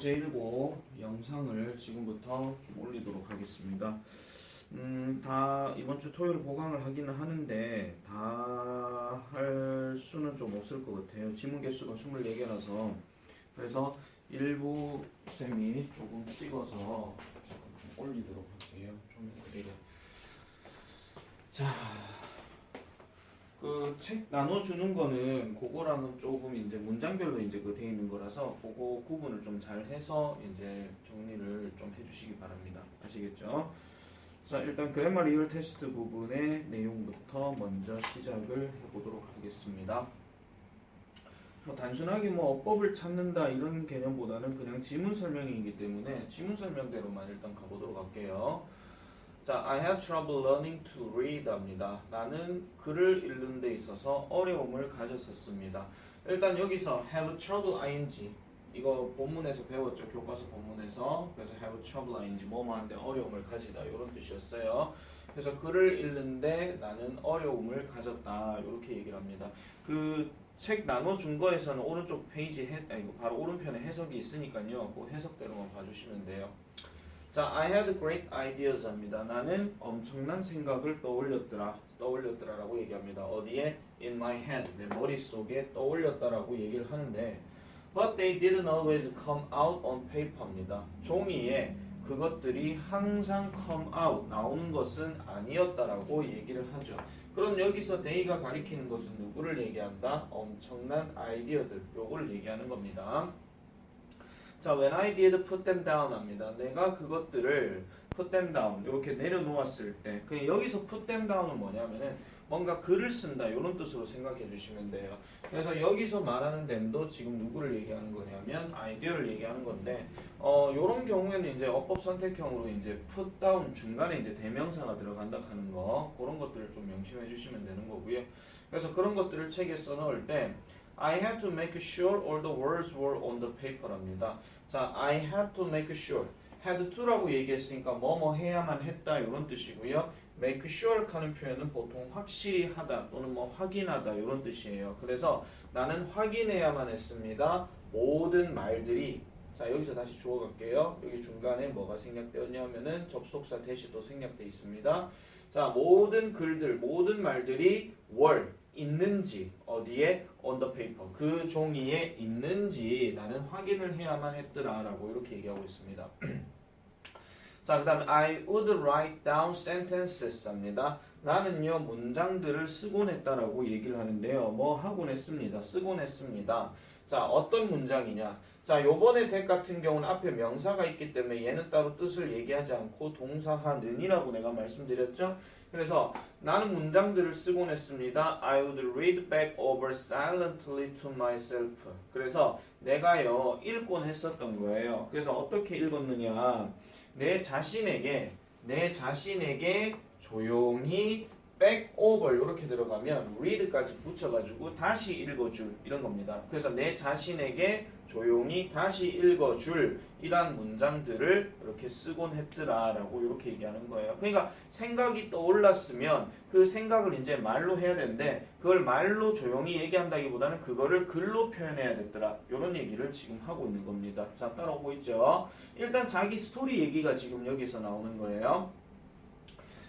제1고 영상을 지금부터 좀 올리도록 하겠습니다. 다 이번 주 토요일 보강을 하기는 하는데 다 할 수는 좀 없을 것 같아요. 지문 개수가 24개라서. 그래서 일부 쌤이 조금 찍어서 좀 올리도록 할게요. 좀 이렇게. 자, 그 책 나눠주는 거는 그거랑은 조금 이제 문장별로 이제 그 돼 있는 거라서 그거 구분을 좀 잘 해서 이제 정리를 좀 해주시기 바랍니다. 아시겠죠? 자, 일단 그래머 리얼 테스트 부분의 내용부터 먼저 시작을 해보도록 하겠습니다. 뭐 단순하게 뭐 어법을 찾는다 이런 개념보다는 그냥 지문 설명이기 때문에 지문 설명대로만 일단 가보도록 할게요. 자, I have trouble learning to read 합니다. 나는 글을 읽는 데 있어서 어려움을 가졌었습니다. 일단 여기서 have trouble ing 이거 본문에서 배웠죠. 교과서 본문에서. 그래서 have trouble ing 뭐뭐한데 어려움을 가지다 이런 뜻이었어요. 그래서 글을 읽는데 나는 어려움을 가졌다 이렇게 얘기를 합니다. 그 책 나눠준 거에서는 오른쪽 페이지 바로 오른편에 해석이 있으니까요. 그 해석대로만 봐주시면 돼요. 자, I had great ideas 합니다. 나는 엄청난 생각을 떠올렸더라라고 얘기합니다. 어디에? In my head, 내 머릿속에 떠올렸다라고 얘기를 하는데 But they didn't always come out on paper입니다. 종이에 그것들이 항상 come out, 나오는 것은 아니었다라고 얘기를 하죠. 그럼 여기서 they가 가리키는 것은 누구를 얘기한다? 엄청난 아이디어들, 요걸 얘기하는 겁니다. 자, when I did put them down 합니다. 내가 그것들을 put them down 이렇게 내려놓았을 때, 그 여기서 put them down은 뭐냐면은 뭔가 글을 쓴다 이런 뜻으로 생각해 주시면 돼요. 그래서 여기서 말하는 them도 지금 누구를 얘기하는 거냐면 아이디어를 얘기하는 건데, 이런 경우에는 이제 어법 선택형으로 이제 put down 중간에 이제 대명사가 들어간다 하는 거 그런 것들을 좀 명심해 주시면 되는 거고요. 그래서 그런 것들을 책에 써놓을 때 I had to make sure all the words were on the paper랍니다. 자, I had to make sure. had to라고 얘기했으니까 뭐뭐 해야만 했다 이런 뜻이고요. make sure 하는 표현은 보통 확실히 하다 또는 뭐 확인하다 이런 뜻이에요. 그래서 나는 확인해야만 했습니다. 모든 말들이 자, 여기서 다시 주워 갈게요. 여기 중간에 뭐가 생략되었냐면은 접속사 대시도 생략되어 있습니다. 자, 모든 글들, 모든 말들이 were 있는지 어디에 on the paper 그 종이에 있는지 나는 확인을 해야만 했더라 라고 이렇게 얘기하고 있습니다. 자, 그 다음에 I would write down sentences 합니다. 나는요 문장들을 쓰곤 했다라고 얘기를 하는데요. 뭐 하곤 했습니다. 쓰곤 했습니다. 자, 어떤 문장이냐. 자, 요번에 덱 같은 경우는 앞에 명사가 있기 때문에 얘는 따로 뜻을 얘기하지 않고 동사하는이라고 내가 말씀드렸죠. 그래서 나는 문장들을 쓰곤 했습니다. I would read back over silently to myself. 그래서 내가요 읽곤 했었던 거예요. 그래서 어떻게 읽었느냐. 내 자신에게 조용히 back over 이렇게 들어가면 read까지 붙여가지고 다시 읽어줄 이런 겁니다. 그래서 내 자신에게 조용히 다시 읽어줄 이란 문장들을 이렇게 쓰곤 했더라 라고 이렇게 얘기하는 거예요. 그러니까 생각이 떠올랐으면 그 생각을 이제 말로 해야 되는데 그걸 말로 조용히 얘기한다기보다는 그거를 글로 표현해야 됐더라 이런 얘기를 지금 하고 있는 겁니다. 자, 따라오고 있죠. 일단 자기 스토리 얘기가 지금 여기서 나오는 거예요.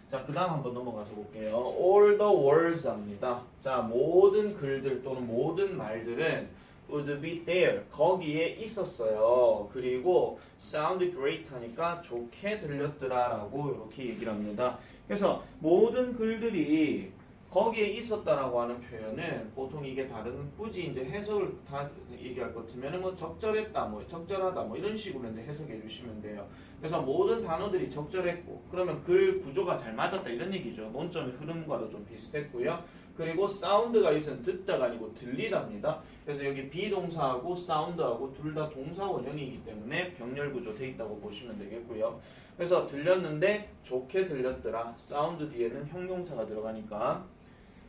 자, 그 다음 한번 넘어가서 볼게요. All the words 합니다. 자, 모든 글들 또는 모든 말들은 would be there. 거기에 있었어요. 그리고 sound great 하니까 좋게 들렸더라 라고 이렇게 얘기를 합니다. 그래서 모든 글들이 거기에 있었다라고 하는 표현은 보통 이게 다른 굳이 이제 해석을 다 얘기할 것 같으면 뭐 적절했다, 뭐 적절하다, 뭐 이런 식으로 이제 해석해 주시면 돼요. 그래서 모든 단어들이 적절했고, 그러면 글 구조가 잘 맞았다 이런 얘기죠. 논점의 흐름과도 좀 비슷했고요. 그리고 사운드가 여기서는 듣다가 아니고 들리답니다. 그래서 여기 비동사하고 사운드하고 둘 다 동사 원형이기 때문에 병렬 구조 돼 있다고 보시면 되겠고요. 그래서 들렸는데 좋게 들렸더라. 사운드 뒤에는 형용사가 들어가니까.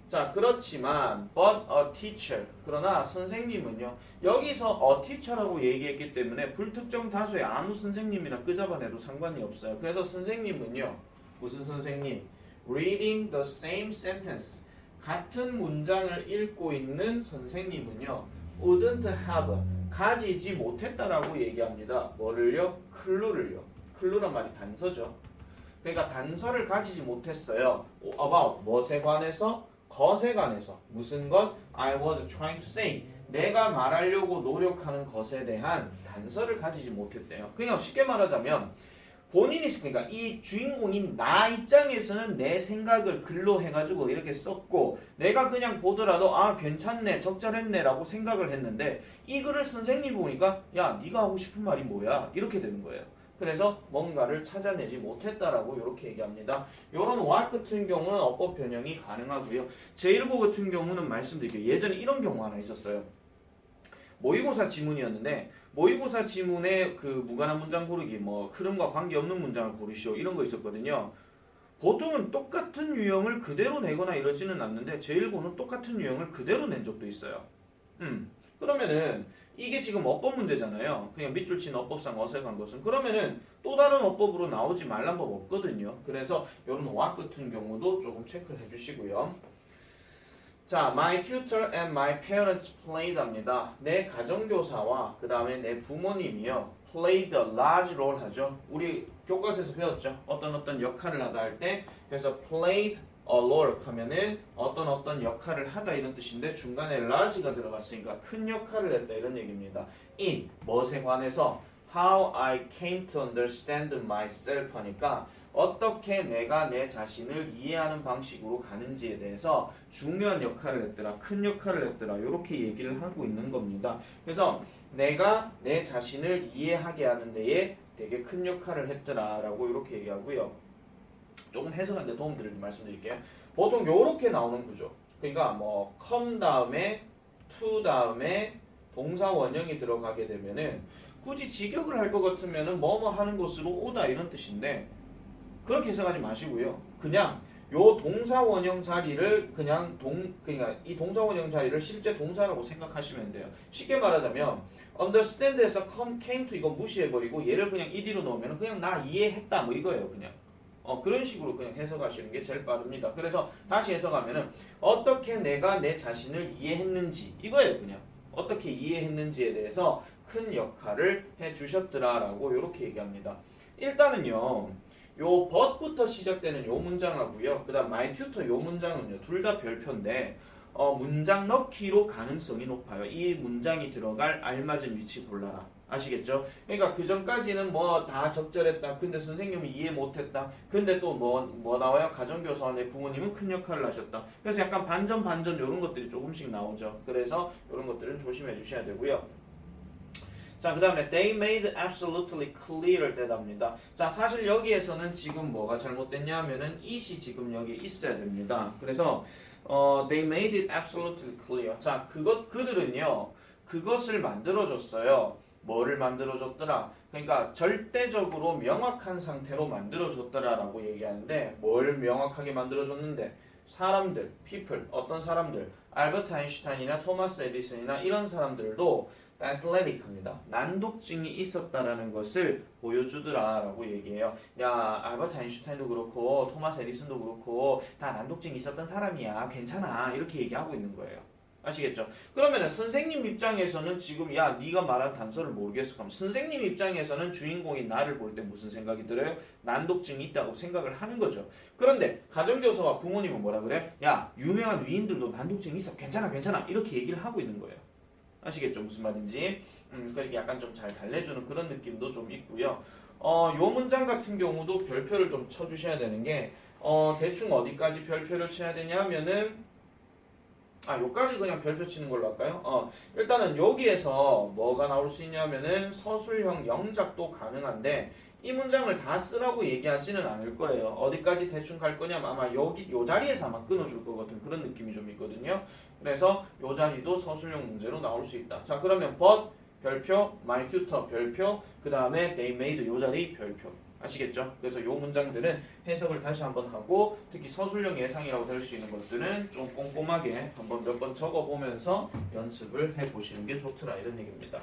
자, 그렇지만 but a teacher 그러나 선생님은요 여기서 a teacher라고 얘기했기 때문에 불특정 다수의 아무 선생님이나 끄잡아내도 상관이 없어요. 그래서 선생님은요 무슨 선생님? reading the same sentence 같은 문장을 읽고 있는 선생님은요 wouldn't have 가지지 못했다라고 얘기합니다. 뭐를요? 클루를요. 클루란 말이 단서죠. 그러니까 단서를 가지지 못했어요. about 무엇에 관해서? 것에 관해서. 무슨 것? I was trying to say. 내가 말하려고 노력하는 것에 대한 단서를 가지지 못했대요. 그냥 쉽게 말하자면 본인이 그러니까 이 주인공인 나 입장에서는 내 생각을 글로 해가지고 이렇게 썼고 내가 그냥 보더라도 아 괜찮네 적절했네 라고 생각을 했는데 이 글을 선생님이 보니까 야 네가 하고 싶은 말이 뭐야 이렇게 되는 거예요. 그래서 뭔가를 찾아내지 못했다라고 이렇게 얘기합니다. 이런 what 같은 경우는 어법 변형이 가능하고요. 제1고 같은 경우는 말씀드릴게요. 예전에 이런 경우 하나 있었어요. 모의고사 지문이었는데 모의고사 지문에 그 무관한 문장 고르기 뭐 흐름과 관계없는 문장을 고르시오 이런 거 있었거든요. 보통은 똑같은 유형을 그대로 내거나 이러지는 않는데 제1고는 똑같은 유형을 그대로 낸 적도 있어요. 그러면은 이게 지금 어법 문제잖아요. 그냥 밑줄 친 어법상 어색한 것은 그러면은 또 다른 어법으로 나오지 말란 법 없거든요. 그래서 이런 what 같은 경우도 조금 체크를 해주시고요. 자, my tutor and my parents played 합니다. 내 가정교사와 그 다음에 내 부모님이요. played a large role 하죠. 우리 교과서에서 배웠죠. 어떤 역할을 하다 할 때 그래서 played a role 하면은 어떤 역할을 하다 이런 뜻인데 중간에 large가 들어갔으니까 큰 역할을 했다 이런 얘기입니다. in 무엇에 관해서 how I came to understand myself 하니까 어떻게 내가 내 자신을 이해하는 방식으로 가는지에 대해서 중요한 역할을 했더라, 큰 역할을 했더라 이렇게 얘기를 하고 있는 겁니다. 그래서 내가 내 자신을 이해하게 하는 데에 되게 큰 역할을 했더라 라고 이렇게 얘기하고요. 조금 해석하는 데 도움드릴 말씀드릴게요. 보통 요렇게 나오는 구조. 그러니까 뭐 come 다음에 to 다음에 동사 원형이 들어가게 되면은 굳이 직역을 할 것 같으면은 뭐뭐 하는 곳으로 오다 이런 뜻인데 그렇게 해석하지 마시고요. 그냥 요 동사 원형 자리를 그러니까 이 동사 원형 자리를 실제 동사라고 생각하시면 돼요. 쉽게 말하자면 understand에서 come, came to 이거 무시해버리고 얘를 그냥 ed로 넣으면 그냥 나 이해했다 뭐 이거예요. 그냥 그런 식으로 그냥 해석하시는 게 제일 빠릅니다. 그래서 다시 해석하면은 어떻게 내가 내 자신을 이해했는지 이거예요. 그냥 어떻게 이해했는지에 대해서 큰 역할을 해주셨더라라고 이렇게 얘기합니다. 일단은요. 요 but부터 시작되는 요 문장하고요. 그 다음 my tutor 요 문장은요. 둘 다 별표인데 문장 넣기로 가능성이 높아요. 이 문장이 들어갈 알맞은 위치 골라라. 아시겠죠? 그러니까 그 전까지는 뭐 다 적절했다. 근데 선생님이 이해 못했다. 근데 또 뭐 나와요? 가정교사와 내 부모님은 큰 역할을 하셨다. 그래서 약간 반전 이런 것들이 조금씩 나오죠. 그래서 이런 것들은 조심해 주셔야 되고요. 자, 그 다음에 they made absolutely clear을 대답니다. 자, 사실 여기에서는 지금 뭐가 잘못됐냐 하면은 it이 지금 여기 있어야 됩니다. 그래서 they made it absolutely clear. 자, 그들은요. 그것을 만들어줬어요. 뭐를 만들어줬더라? 그러니까 절대적으로 명확한 상태로 만들어줬더라라고 얘기하는데 뭘 명확하게 만들어줬는데 사람들, people, 어떤 사람들 알버트 아인슈타인이나 토마스 에디슨이나 이런 사람들도 athletic합니다. 난독증이 있었다라는 것을 보여주더라라고 얘기해요. 야, 알버트 아인슈타인도 그렇고 토마스 에디슨도 그렇고 다 난독증이 있었던 사람이야. 괜찮아. 이렇게 얘기하고 있는 거예요. 아시겠죠? 그러면 선생님 입장에서는 지금 야 네가 말한 단서를 모르겠어. 그럼 선생님 입장에서는 주인공인 나를 볼 때 무슨 생각이 들어요? 난독증이 있다고 생각을 하는 거죠. 그런데 가정교사와 부모님은 뭐라 그래? 야 유명한 위인들도 난독증이 있어. 괜찮아 이렇게 얘기를 하고 있는 거예요. 아시겠죠? 무슨 말인지. 그러니까 약간 좀 잘 달래주는 그런 느낌도 좀 있고요. 요 문장 같은 경우도 별표를 좀 쳐주셔야 되는 게 대충 어디까지 별표를 쳐야 되냐 하면은 요까지 그냥 별표 치는 걸로 할까요? 일단은 여기에서 뭐가 나올 수 있냐면은 서술형 영작도 가능한데 이 문장을 다 쓰라고 얘기하지는 않을 거예요. 어디까지 대충 갈 거냐면 아마 요 자리에서 아마 끊어줄 것 같은 그런 느낌이 좀 있거든요. 그래서 요 자리도 서술형 문제로 나올 수 있다. 자, 그러면 but 별표, my tutor 별표, 그 다음에 they made 요 자리 별표. 아시겠죠? 그래서 요 문장들은 해석을 다시 한번 하고 특히 서술형 예상이라고 될 수 있는 것들은 좀 꼼꼼하게 한번 몇 번 적어보면서 연습을 해보시는 게 좋더라 이런 얘기입니다.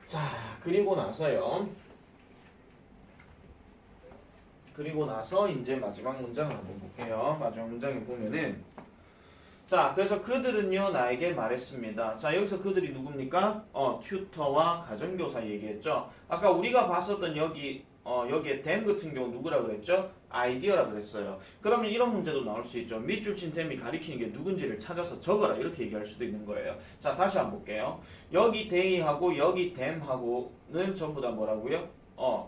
자, 그리고 나서 이제 마지막 문장을 한번 볼게요. 마지막 문장에 보면은 자, 그래서 그들은요 나에게 말했습니다. 자, 여기서 그들이 누굽니까? 튜터와 가정교사 얘기했죠. 아까 우리가 봤었던 여기에 them 같은 경우 누구라 그랬죠? 아이디어라 그랬어요. 그러면 이런 문제도 나올 수 있죠. 밑줄 친 them이 가리키는 게 누군지를 찾아서 적어라 이렇게 얘기할 수도 있는 거예요. 자, 다시 한번 볼게요. 여기 they하고 여기 them하고는 전부 다 뭐라고요?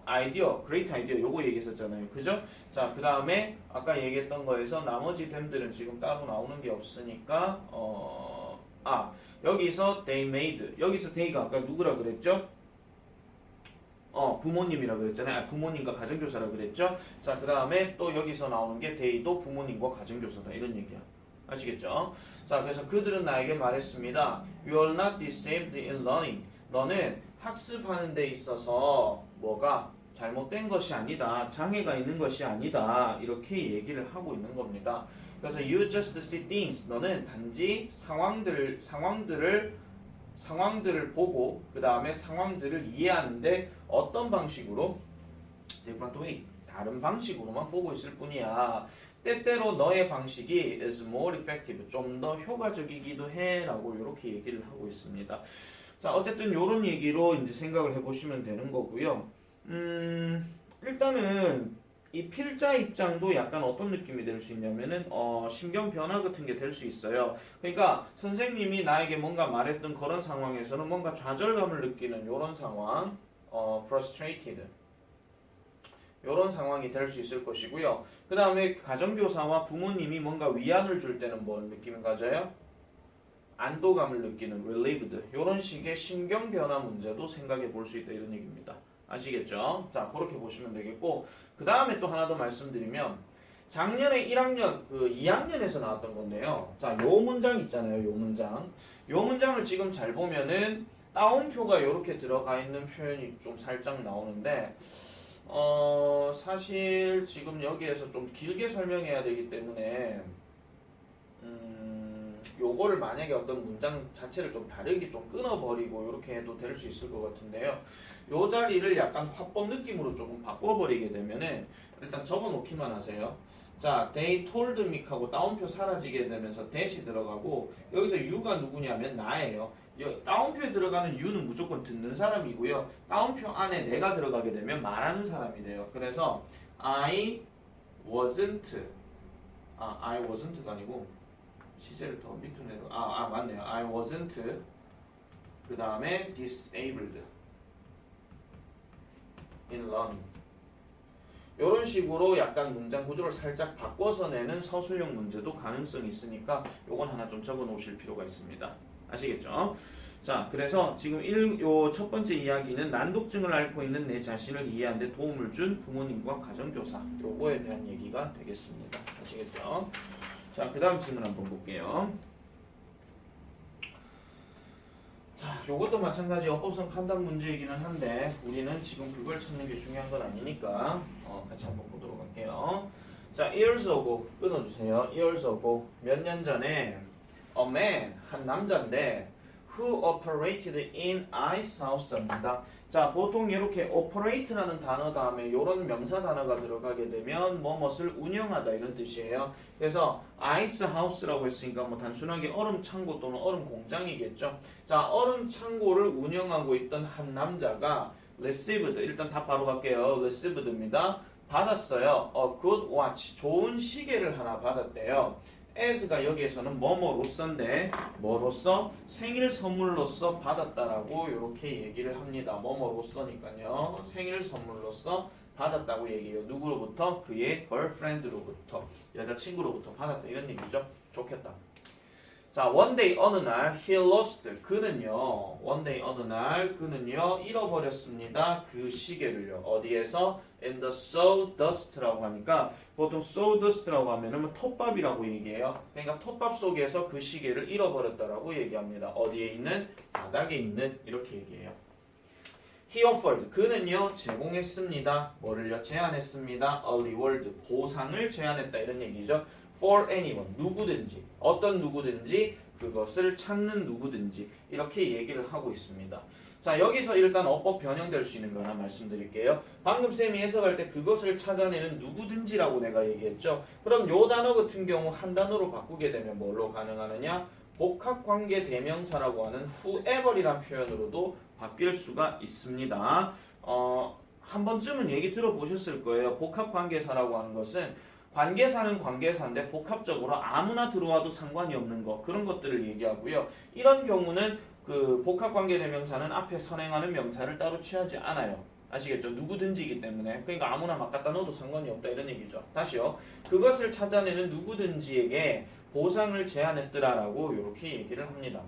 아이디어, 그레이트 아이디어 요거 얘기했었잖아요. 그죠? 자, 그 다음에 아까 얘기했던 거에서 나머지 them들은 지금 따로 나오는 게 없으니까 여기서 they made, 여기서 they가 아까 누구라 그랬죠? 부모님이라 그랬잖아요. 부모님과 가정교사라 그랬죠? 자, 그 다음에 또 여기서 나오는 게 they도 부모님과 가정교사다 이런 얘기야. 아시겠죠? 자, 그래서 그들은 나에게 말했습니다. You are not disabled in learning. 너는 학습하는 데 있어서 뭐가 잘못된 것이 아니다. 장애가 있는 것이 아니다. 이렇게 얘기를 하고 있는 겁니다. 그래서 you just see things. 너는 단지 상황들을 보고 그 다음에 상황들을 이해하는데 어떤 방식으로? different way. 다른 방식으로만 보고 있을 뿐이야. 때때로 너의 방식이 is more effective. 좀 더 효과적이기도 해. 라고 이렇게 얘기를 하고 있습니다. 자, 어쨌든 이런 얘기로 이제 생각을 해보시면 되는 거고요. 일단은 이 필자 입장도 약간 어떤 느낌이 될 수 있냐면은 신경 변화 같은 게 될 수 있어요. 그러니까 선생님이 나에게 뭔가 말했던 그런 상황에서는 뭔가 좌절감을 느끼는 이런 상황, frustrated. 이런 상황이 될 수 있을 것이고요. 그 다음에 가정교사와 부모님이 뭔가 위안을 줄 때는 뭘 느낌을 가져요? 안도감을 느끼는 relieved 이런 식의 신경 변화 문제도 생각해 볼 수 있다 이런 얘기입니다. 아시겠죠? 자, 그렇게 보시면 되겠고 그 다음에 또 하나 더 말씀드리면 작년에 1학년 2학년에서 나왔던 건데요. 자, 요 문장 있잖아요. 요 문장을 지금 잘 보면은 따옴표가 이렇게 들어가 있는 표현이 좀 살짝 나오는데 사실 지금 여기에서 좀 길게 설명해야 되기 때문에 요거를 만약에 어떤 문장 자체를 좀 다르게 좀 끊어버리고 이렇게 해도 될 수 있을 것 같은데요. 요 자리를 약간 화법 느낌으로 조금 바꿔버리게 되면은 일단 적어놓기만 하세요. 자, they told me 하고 따옴표 사라지게 되면서 that이 들어가고 여기서 you가 누구냐면 나예요. 따옴표에 들어가는 you는 무조건 듣는 사람이고요. 따옴표 안에 내가 들어가게 되면 말하는 사람이 돼요. 그래서 I wasn't 가 아니고 시제를 더 밑으로 내려 맞네요. I wasn't 그 다음에 disabled in learning 이런 식으로 약간 문장 구조를 살짝 바꿔서 내는 서술형 문제도 가능성이 있으니까 요건 하나 좀 적어 놓으실 필요가 있습니다. 아시겠죠? 자, 그래서 지금 요 첫 번째 이야기는 난독증을 앓고 있는 내 자신을 이해하는 데 도움을 준 부모님과 가정교사 요거에 대한 얘기가 되겠습니다. 아시겠죠? 자, 그 다음 질문 한번 볼게요. 자, 요것도 마찬가지 어법성 판단 문제이기는 한데 우리는 지금 그걸 찾는 게 중요한 건 아니니까 같이 한번 보도록 할게요. 자, years ago 끊어주세요. years ago 몇 년 전에 a man 한 남자인데 who operated in iSouth입니다. 자, 보통 이렇게 operate라는 단어 다음에 이런 명사 단어가 들어가게 되면 뭐뭇을 운영하다 이런 뜻이에요. 그래서 icehouse라고 했으니까 뭐 단순하게 얼음 창고 또는 얼음 공장이겠죠. 자, 얼음 창고를 운영하고 있던 한 남자가 received, 일단 답 바로 갈게요. received입니다. 받았어요. a good watch, 좋은 시계를 하나 받았대요. as가 여기에서는 뭐뭐로서인데 뭐로서? 생일 선물로서 받았다라고 이렇게 얘기를 합니다. 뭐뭐로서니까요. 생일 선물로서 받았다고 얘기해요. 누구로부터? 그의 girlfriend로부터, 여자친구로부터 받았다 이런 얘기죠. 좋겠다. 자, one day 어느 날 he lost, 그는요 one day 어느 날 그는요 잃어버렸습니다. 그 시계를요. 어디에서? in the sawdust라고 하니까 보통 sawdust라고 하면은 톱밥이라고 얘기해요. 그러니까 톱밥 속에서 그 시계를 잃어버렸다라고 얘기합니다. 어디에 있는? 바닥에 있는 이렇게 얘기해요. He offered, 그는요 제공했습니다. 뭐를요? 제안했습니다. A reward, 보상을 제안했다 이런 얘기죠. For anyone, 누구든지, 어떤 누구든지, 그것을 찾는 누구든지 이렇게 얘기를 하고 있습니다. 자, 여기서 일단 어법 변형될 수 있는 거 하나 말씀드릴게요. 방금 쌤이 해석할 때 그것을 찾아내는 누구든지라고 내가 얘기했죠. 그럼 요 단어 같은 경우 한 단어로 바꾸게 되면 뭘로 가능하느냐? 복합관계 대명사라고 하는 whoever이란 표현으로도 바뀔 수가 있습니다. 한 번쯤은 얘기 들어보셨을 거예요. 복합관계사라고 하는 것은 관계사는 관계사인데 복합적으로 아무나 들어와도 상관이 없는 것, 그런 것들을 얘기하고요. 이런 경우는 그 복합관계 대명사는 앞에 선행하는 명사를 따로 취하지 않아요. 아시겠죠? 누구든지이기 때문에. 그러니까 아무나 막 갖다 넣어도 상관이 없다 이런 얘기죠. 다시요. 그것을 찾아내는 누구든지에게 보상을 제안했더라라고 이렇게 얘기를 합니다.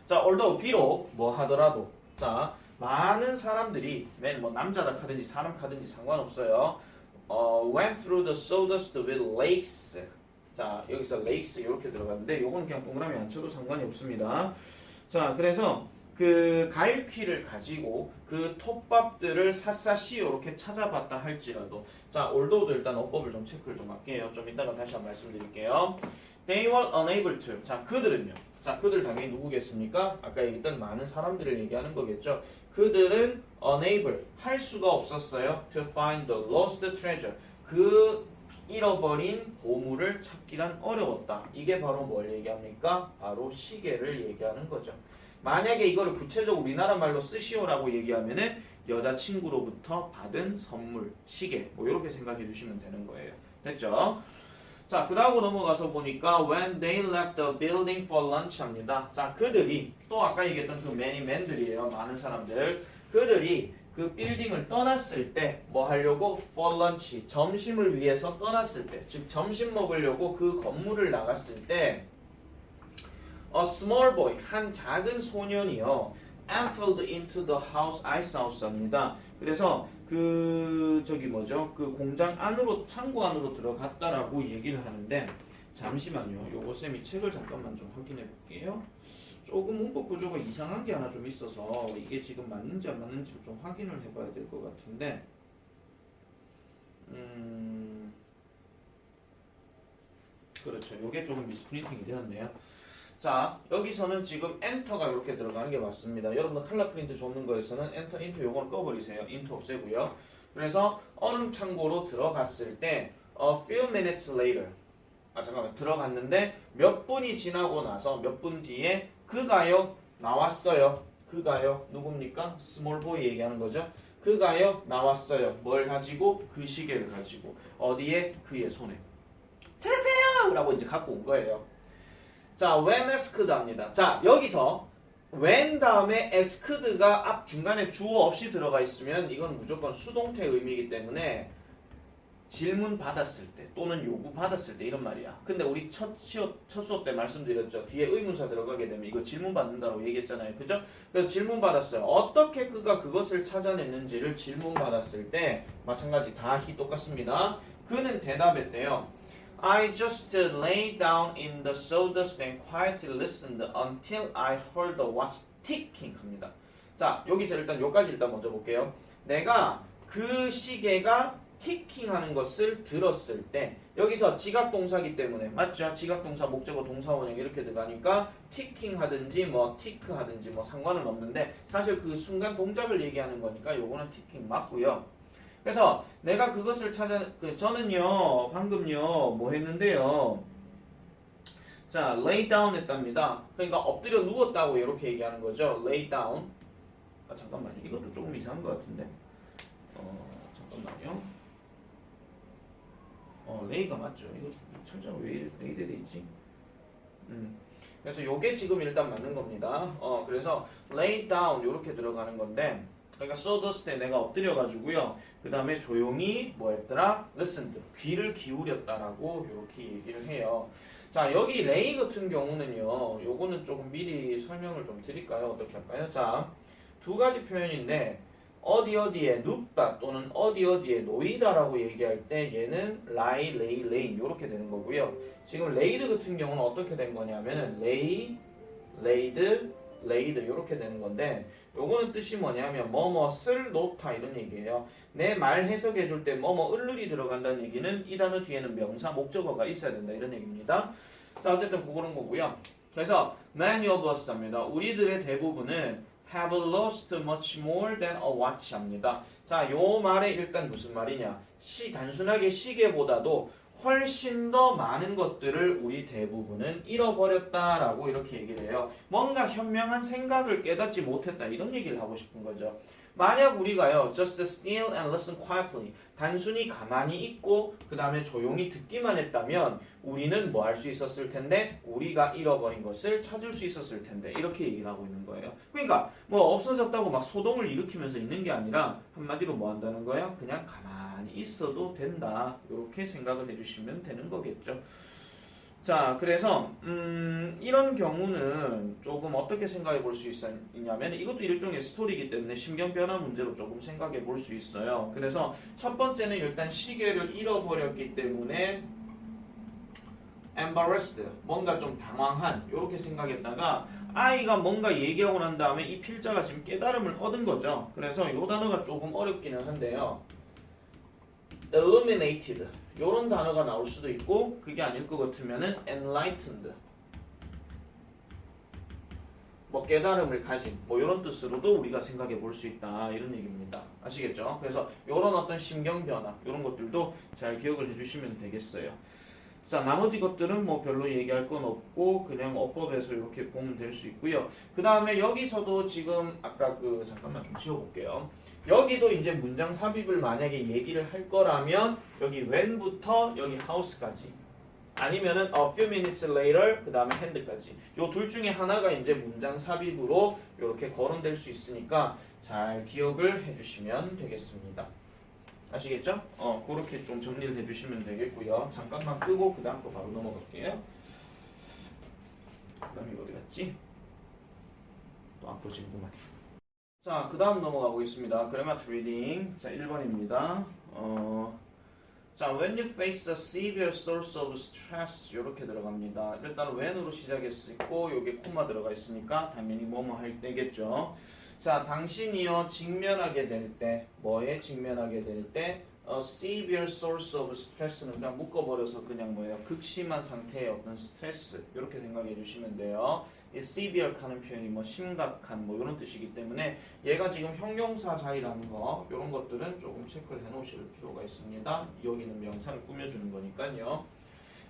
자, although 비록 뭐 하더라도 자, 많은 사람들이 맨 뭐 남자다 카든지 사람 카든지 상관없어요. went through the sawdust with lakes. 자, 여기서 lakes 이렇게 들어갔는데 요거는 그냥 동그라미 안 쳐도 상관이 없습니다. 자, 그래서 그 가일퀴를 가지고 그 톱밥들을 샅샅이 이렇게 찾아봤다 할지라도 자, 올도도 일단 어법을 좀 체크를 좀 할게요. 좀 이따가 다시 한번 말씀드릴게요. They were unable to. 자, 그들은요. 자, 그들 당연히 누구겠습니까? 아까 얘기했던 많은 사람들을 얘기하는 거겠죠. 그들은 unable, 할 수가 없었어요. To find the lost treasure. 그 잃어버린 보물을 찾기란 어려웠다. 이게 바로 뭘 얘기합니까? 바로 시계를 얘기하는 거죠. 만약에 이거를 구체적으로 우리나라 말로 쓰시오라고 얘기하면은 여자친구로부터 받은 선물, 시계 뭐 이렇게 생각해 주시면 되는 거예요. 됐죠? 자, 그러고 넘어가서 보니까 when they left the building for lunch 합니다. 자, 그들이 또 아까 얘기했던 그 many men들이에요. 많은 사람들. 그들이 그 빌딩을 떠났을 때 뭐 하려고? for lunch, 점심을 위해서 떠났을 때, 즉 점심 먹으려고 그 건물을 나갔을 때 A small boy, 한 작은 소년이요. entered into the house, ice house입니다. 그래서 그 저기 뭐죠? 그 공장 안으로 창고 안으로 들어갔다라고 얘기를 하는데 잠시만요. 요거 쌤이 책을 잠깐만 좀 확인해 볼게요. 조금 문법 구조가 이상한 게 하나 좀 있어서 이게 지금 맞는지 안 맞는지 좀 확인을 해봐야 될 것 같은데 그렇죠. 요게 조금 미스프린팅이 되었네요. 자, 여기서는 지금 엔터가 이렇게 들어가는 게 맞습니다. 여러분들 컬러 프린트 줬는 거에서는 엔터, 인투 요거는 꺼버리세요. 인투 없애고요. 그래서 얼음 창고로 들어갔을 때 a few minutes later 잠깐만 들어갔는데 몇 분이 지나고 나서 몇 분 뒤에 그가요 나왔어요. 그가요 누굽니까? 스몰 보이 얘기하는 거죠. 그가요 나왔어요. 뭘 가지고? 그 시계를 가지고. 어디에? 그의 손에. 채세요! 라고 이제 갖고 온 거예요. 자, when asked 합니다. 자, 여기서 when 다음에 asked가 앞 중간에 주어 없이 들어가 있으면 이건 무조건 수동태 의미이기 때문에 질문 받았을 때 또는 요구 받았을 때 이런 말이야. 근데 우리 첫 수업 때 말씀드렸죠. 뒤에 의문사 들어가게 되면 이거 질문 받는다고 얘기했잖아요. 그죠? 그래서 질문 받았어요. 어떻게 그가 그것을 찾아냈는지를 질문 받았을 때 마찬가지 다 똑같습니다. 그는 대답했대요. I just lay down in the sawdust and quietly listened until I heard the watch ticking 합니다. 자, 여기서 일단 여기까지 일단 먼저 볼게요. 내가 그 시계가 ticking 하는 것을 들었을 때 여기서 지각동사기 때문에 맞죠? 지각동사, 목적어, 동사, 원형 이렇게 들어가니까 ticking 하든지 뭐 tick 하든지 뭐 상관은 없는데 사실 그 순간 동작을 얘기하는 거니까 요거는 ticking 맞고요. 그래서 내가 그것을 저는요 방금요 뭐 했는데요. 자, lay down 했답니다. 그러니까 엎드려 누웠다고 이렇게 얘기하는 거죠. lay down. 잠깐만요. 이것도 조금 이상한 것 같은데. 잠깐만요. lay가 맞죠. 이거 철자가 왜 이래 돼 있지? 그래서 요게 지금 일단 맞는 겁니다. 그래서 lay down 이렇게 들어가는 건데. 그러니까 sawdust에 내가 엎드려가지고요. 그 다음에 조용히 뭐 했더라? listened. 귀를 기울였다라고 이렇게 얘기를 해요. 자, 여기 lay 같은 경우는요. 요거는 조금 미리 설명을 좀 드릴까요? 어떻게 할까요? 자, 두 가지 표현인데 어디에 눕다 또는 어디에 놓이다라고 얘기할 때 얘는 lie, lay, lay 이렇게 되는 거고요. 지금 laid 같은 경우는 어떻게 된 거냐면은 lay, laid, laid 이렇게 되는 건데 요거는 뜻이 뭐냐면 뭐뭐을 놓다 이런 얘기예요. 내 말 해석해 줄 때 뭐뭐을이 들어간다는 얘기는 이 단어 뒤에는 명사, 목적어가 있어야 된다 이런 얘기입니다. 자, 어쨌든 그거는 거고요. 그래서 many of us 합니다. 우리들의 대부분은 have lost much more than a watch 합니다. 자, 요 말에 일단 무슨 말이냐? 단순하게 시계보다도 훨씬 더 많은 것들을 우리 대부분은 잃어버렸다라고 이렇게 얘기를 해요. 뭔가 현명한 생각을 깨닫지 못했다 이런 얘기를 하고 싶은 거죠. 만약 우리가요, just still and listen quietly, 단순히 가만히 있고 그 다음에 조용히 듣기만 했다면 우리는 뭐 할 수 있었을 텐데, 우리가 잃어버린 것을 찾을 수 있었을 텐데 이렇게 얘기를 하고 있는 거예요. 그러니까 뭐 없어졌다고 막 소동을 일으키면서 있는 게 아니라 한마디로 뭐 한다는 거예요? 그냥 가만히 있어도 된다 이렇게 생각을 해주시면 되는 거겠죠. 자, 그래서 이런 경우는 조금 어떻게 생각해 볼 수 있냐면, 이것도 일종의 스토리이기 때문에 심경 변화 문제로 조금 생각해 볼 수 있어요. 그래서 첫 번째는 일단 시계를 잃어버렸기 때문에 embarrassed, 뭔가 좀 당황한 이렇게 생각했다가 아이가 뭔가 얘기하고 난 다음에 이 필자가 지금 깨달음을 얻은 거죠. 그래서 이 단어가 조금 어렵기는 한데요. illuminated 이런 단어가 나올 수도 있고, 그게 아닐 것 같으면은 enlightened, 뭐 깨달음을 가진 뭐 이런 뜻으로도 우리가 생각해 볼 수 있다 이런 얘기입니다. 아시겠죠? 그래서 이런 어떤 심경 변화 이런 것들도 잘 기억을 해주시면 되겠어요. 자, 나머지 것들은 뭐 별로 얘기할 건 없고 그냥 어법에서 이렇게 보면 될 수 있고요. 그 다음에 여기서도 지금 아까 잠깐만 좀 지워볼게요. 여기도 이제 문장 삽입을 만약에 얘기를 할 거라면 여기 when부터 여기 how까지, 아니면은 a few minutes later 그 다음에 hand까지, 요 둘 중에 하나가 이제 문장 삽입으로 이렇게 거론될 수 있으니까 잘 기억을 해주시면 되겠습니다. 아시겠죠? 그렇게 좀 정리를 해주시면 되겠고요. 잠깐만 끄고 그 다음 거 바로 넘어갈게요. 그 다음에 어디 갔지? 또 안 보시는구만. 자, 그 다음 넘어가고 있습니다. Grammar reading. 자, 1번입니다. 자, when you face a severe source of stress 이렇게 들어갑니다. 일단 when으로 시작했고 여기 코마 들어가 있으니까 당연히 뭐뭐 할 때겠죠. 자, 당신이요 직면하게 될 때, 뭐에 직면하게 될 때, a severe source of stress는 그냥 묶어버려서 그냥 뭐예요? 극심한 상태의 어떤 스트레스 이렇게 생각해 주시면 돼요. 이 severe 하는 표현이 뭐 심각한 뭐 이런 뜻이기 때문에 얘가 지금 형용사 자리라는 거 이런 것들은 조금 체크를 해 놓으실 필요가 있습니다. 여기는 명사를 꾸며주는 거니까요.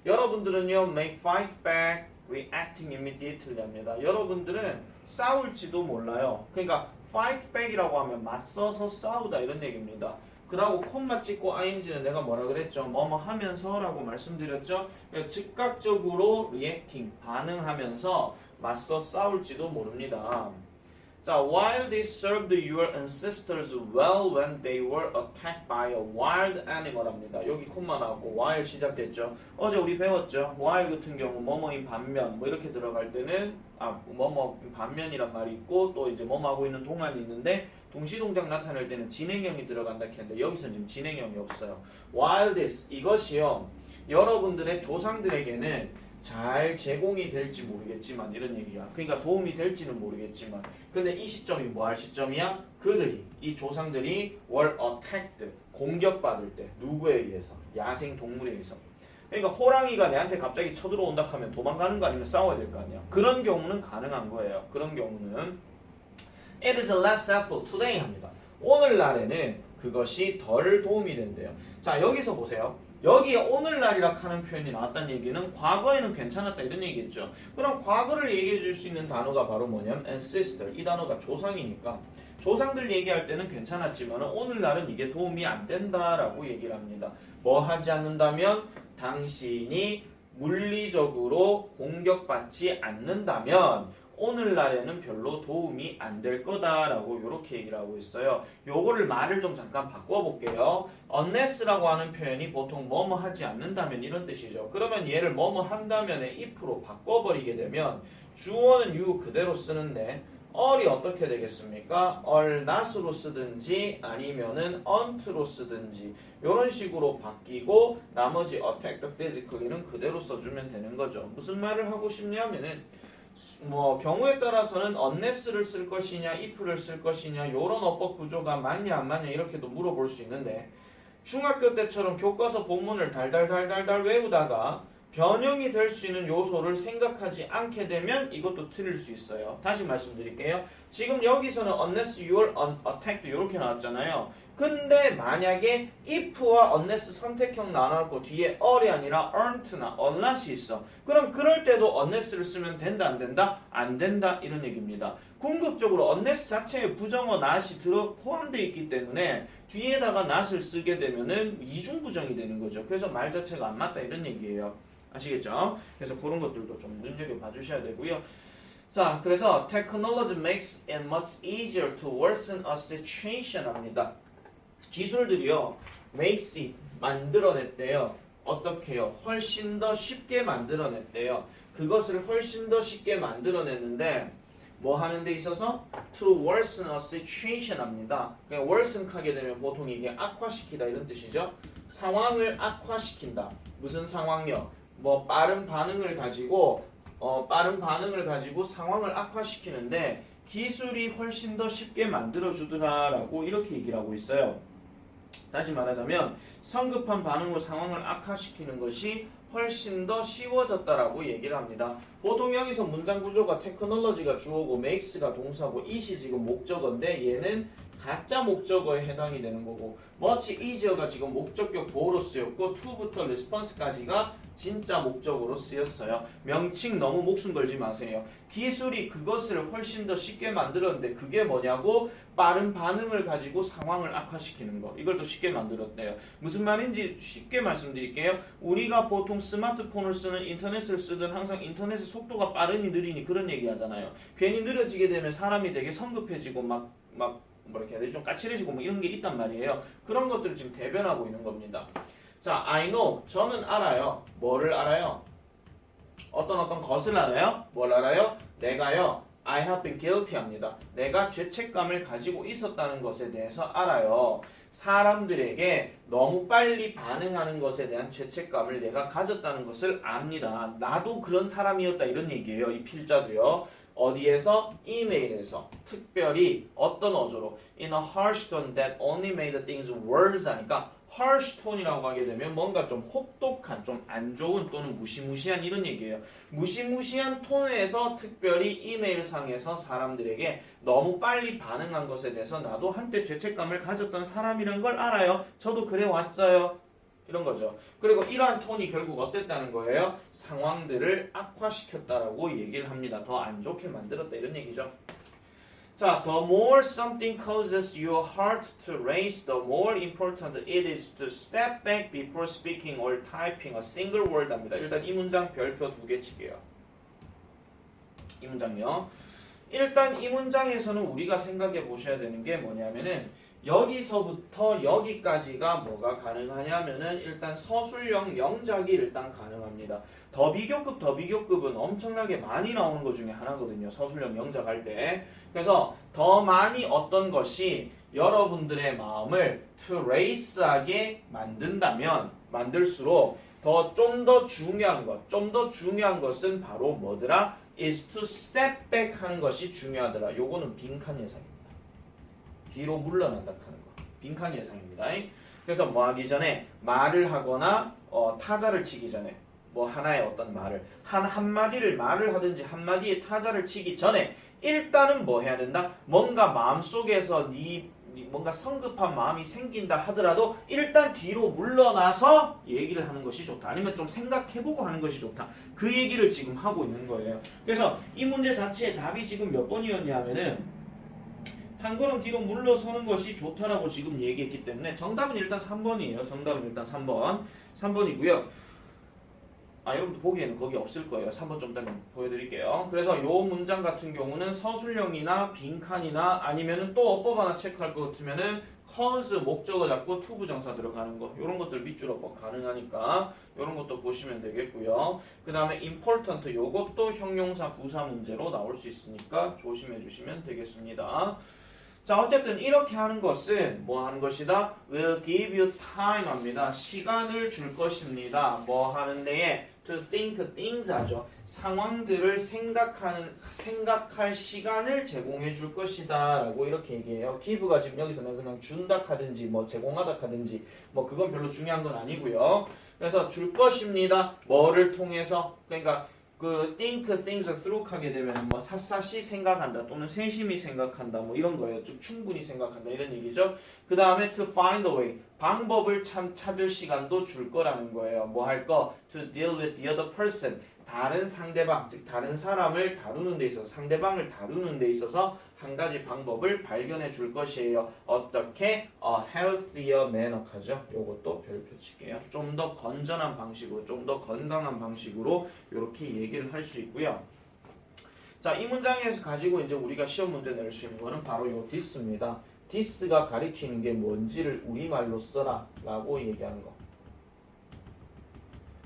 여러분들은요 may fight back reacting immediately 합니다. 여러분들은 싸울지도 몰라요. 그러니까 fight back이라고 하면 맞서서 싸우다 이런 얘기입니다. 그러고 콤마 찍고 ing는 내가 뭐라 그랬죠? 뭐뭐 하면서 라고 말씀드렸죠? 그러니까 즉각적으로 reacting, 반응하면서 맞서 싸울지도 모릅니다. 자, while they served your ancestors well when they were attacked by a wild animal 합니다. 여기 콤마 나왔고 while 시작됐죠. 어제 우리 배웠죠. while 같은 경우 뭐뭐인 반면 뭐 이렇게 들어갈 때는 뭐뭐 반면이란 말이 있고 또 이제 뭐뭐 하고 있는 동안이 있는데 동시동작 나타낼 때는 진행형이 들어간다 했는데 여기서는 지금 진행형이 없어요. while this 이것이요 여러분들의 조상들에게는 잘 제공이 될지 모르겠지만 이런 얘기야. 그러니까 도움이 될지는 모르겠지만 근데 이 시점이 뭐 할 시점이야? 그들이 이 조상들이 were attacked 공격받을 때 누구에 의해서? 야생 동물에 의해서. 그러니까 호랑이가 내한테 갑자기 쳐들어온다 하면 도망가는 거 아니면 싸워야 될 거 아니야. 그런 경우는 가능한 거예요. 그런 경우는 it is less helpful today 합니다. 오늘날에는 그것이 덜 도움이 된대요. 자, 여기서 보세요. 여기에 오늘날이라 하는 표현이 나왔다는 얘기는 과거에는 괜찮았다 이런 얘기겠죠. 그럼 과거를 얘기해 줄 수 있는 단어가 바로 뭐냐면 ancestor, 이 단어가 조상이니까 조상들 얘기할 때는 괜찮았지만 오늘날은 이게 도움이 안 된다라고 얘기를 합니다. 뭐 하지 않는다면 당신이 물리적으로 공격받지 않는다면 오늘날에는 별로 도움이 안 될 거다라고 이렇게 얘기를 하고 있어요. 요거를 말을 좀 잠깐 바꿔볼게요. unless라고 하는 표현이 보통 뭐뭐 하지 않는다면 이런 뜻이죠. 그러면 얘를 뭐뭐 한다면에 if로 바꿔버리게 되면 주어는 you 그대로 쓰는데 all이 어떻게 되겠습니까? all not으로 쓰든지 아니면은 unto로 쓰든지 이런 식으로 바뀌고 나머지 attack physically는 그대로 써주면 되는 거죠. 무슨 말을 하고 싶냐면은 뭐 경우에 따라서는 unless를 쓸 것이냐 if를 쓸 것이냐 이런 어법 구조가 맞냐 안 맞냐 이렇게도 물어볼 수 있는데 중학교 때처럼 교과서 본문을 달달달달달 외우다가 변형이 될 수 있는 요소를 생각하지 않게 되면 이것도 틀릴 수 있어요. 다시 말씀드릴게요. 지금 여기서는 unless you are attacked 이렇게 나왔잖아요. 근데 만약에 if와 unless 선택형 나눠놓고 뒤에 or이 아니라 earned나 unless이 있어. 그럼 그럴 때도 unless를 쓰면 된다 안 된다? 안 된다 이런 얘기입니다. 궁극적으로 unless 자체에 부정어 not이 포함되어 있기 때문에 뒤에다가 not을 쓰게 되면은 이중부정이 되는 거죠. 그래서 말 자체가 안 맞다 이런 얘기예요. 아시겠죠? 그래서 그런 것들도 좀 눈여겨봐 주셔야 되고요. 자, 그래서 technology makes it much easier to worsen a situation 합니다. 기술들이요, makes it 만들어냈대요. 어떻게요? 훨씬 더 쉽게 만들어냈대요. 그것을 훨씬 더 쉽게 만들어냈는데 뭐 하는 데 있어서 to worsen a situation 합니다. 그냥 worsen 하게 되면 보통 이게 악화시키다 이런 뜻이죠. 상황을 악화시킨다. 무슨 상황요? 뭐 빠른 반응을 가지고 상황을 악화시키는데 기술이 훨씬 더 쉽게 만들어주더라라고 이렇게 얘기를 하고 있어요. 다시 말하자면 성급한 반응으로 상황을 악화시키는 것이 훨씬 더 쉬워졌다라고 얘기를 합니다. 보통 여기서 문장 구조가 테크놀로지가 주어고 makes가 동사고 it이 지금 목적어인데 얘는 가짜 목적어에 해당이 되는 거고 much easier가 지금 목적격 보호로 쓰였고 to부터 response까지가 진짜 목적으로 쓰였어요. 명칭 너무 목숨 걸지 마세요. 기술이 그것을 훨씬 더 쉽게 만들었는데 그게 뭐냐고? 빠른 반응을 가지고 상황을 악화시키는 거. 이걸 더 쉽게 만들었대요. 무슨 말인지 쉽게 말씀드릴게요. 우리가 보통 스마트폰을 쓰는 인터넷을 쓰든 항상 인터넷의 속도가 빠르니 느리니 그런 얘기 하잖아요. 괜히 느려지게 되면 사람이 되게 성급해지고 막 이렇게 해야 되지? 좀 까칠해지고 뭐 이런 게 있단 말이에요. 그런 것들을 지금 대변하고 있는 겁니다. 자, I know. 저는 알아요. 뭐를 알아요? 어떤 것을 알아요? 뭘 알아요? 내가요. I have been guilty 합니다. 내가 죄책감을 가지고 있었다는 것에 대해서 알아요. 사람들에게 너무 빨리 반응하는 것에 대한 죄책감을 내가 가졌다는 것을 압니다. 나도 그런 사람이었다 이런 얘기예요. 이 필자도요. 어디에서? 이메일에서. 특별히 어떤 어조로? In a harsh tone that only made things worse 하니까 harsh tone이라고 하게 되면 뭔가 좀 혹독한, 좀 안 좋은 또는 무시무시한 이런 얘기예요. 무시무시한 톤에서 특별히 이메일 상에서 사람들에게 너무 빨리 반응한 것에 대해서 나도 한때 죄책감을 가졌던 사람이란 걸 알아요. 저도 그래 왔어요. 이런 거죠. 그리고 이러한 톤이 결국 어땠다는 거예요? 상황들을 악화시켰다라고 얘기를 합니다. 더 안 좋게 만들었다 이런 얘기죠. 자, the more something causes your heart to race, the more important it is to step back before speaking or typing a single word 합니다. 일단 이 문장 별표 2개 치게요. 이 문장요. 일단 이 문장에서는 우리가 생각해 보셔야 되는 게 뭐냐면은 여기서부터 여기까지가 뭐가 가능하냐면은 일단 서술형 영작이 일단 가능합니다. 더비교급은 엄청나게 많이 나오는 것 중에 하나거든요. 서술형 영작 할 때. 그래서 더 많이 어떤 것이 여러분들의 마음을 to race하게 만들수록 좀 더 중요한 것은 바로 뭐더라? is to step back 하는 것이 중요하더라. 요거는 빈칸 예상입니다. 뒤로 물러난다 하는 거. 빈칸 예상입니다. 그래서 뭐 하기 전에 말을 하거나 타자를 치기 전에 뭐 하나의 어떤 말을 한마디를 말을 하든지 한마디의 타자를 치기 전에 일단은 뭐 해야 된다? 뭔가 마음속에서 뭔가 성급한 마음이 생긴다 하더라도 일단 뒤로 물러나서 얘기를 하는 것이 좋다. 아니면 좀 생각해보고 하는 것이 좋다. 그 얘기를 지금 하고 있는 거예요. 그래서 이 문제 자체의 답이 지금 몇 번이었냐면은 한 걸음 뒤로 물러서는 것이 좋다라고 지금 얘기했기 때문에 정답은 일단 3번이에요. 정답은 일단 3번이고요. 여러분들 보기에는 거기 없을 거예요. 3번 좀 이따 보여드릴게요. 그래서 이 문장 같은 경우는 서술형이나 빈칸이나 아니면은 또 어법 하나 체크할 것 같으면은 cause 목적어 잡고 to 부정사 들어가는 거 이런 것들 밑줄 어법 가능하니까 이런 것도 보시면 되겠고요. 그 다음에 important 요것도 형용사 부사 문제로 나올 수 있으니까 조심해 주시면 되겠습니다. 자, 어쨌든 이렇게 하는 것은 뭐 하는 것이다? will give you time 합니다. 시간을 줄 것입니다. 뭐 하는 데에 to think things 하죠. 상황들을 생각할 시간을 제공해 줄 것이다 라고 이렇게 얘기해요. give가 지금 여기서는 그냥 준다 하든지 뭐 제공하다 하든지 뭐 그건 별로 중요한 건 아니고요. 그래서 줄 것입니다. 뭐를 통해서? 그러니까 그 think things through 하게 되면 뭐 샅샅이 생각한다 또는 세심히 생각한다 뭐 이런 거예요. 좀 충분히 생각한다 이런 얘기죠. 그 다음에 to find a way 방법을 찾을 시간도 줄 거라는 거예요. 뭐 할 거? to deal with the other person 다른 상대방 즉 다른 사람을 다루는 데 있어서 상대방을 다루는 데 있어서 한 가지 방법을 발견해 줄 것이에요. 어떻게? healthier manner하죠. 요것도 별표 칠게요. 좀 더 건전한 방식으로, 좀 더 건강한 방식으로 이렇게 얘기를 할 수 있고요. 자, 이 문장에서 가지고 이제 우리가 시험 문제 낼 수 있는 거는 바로 요 this입니다. this가 가리키는 게 뭔지를 우리말로 써라 라고 얘기하는 거.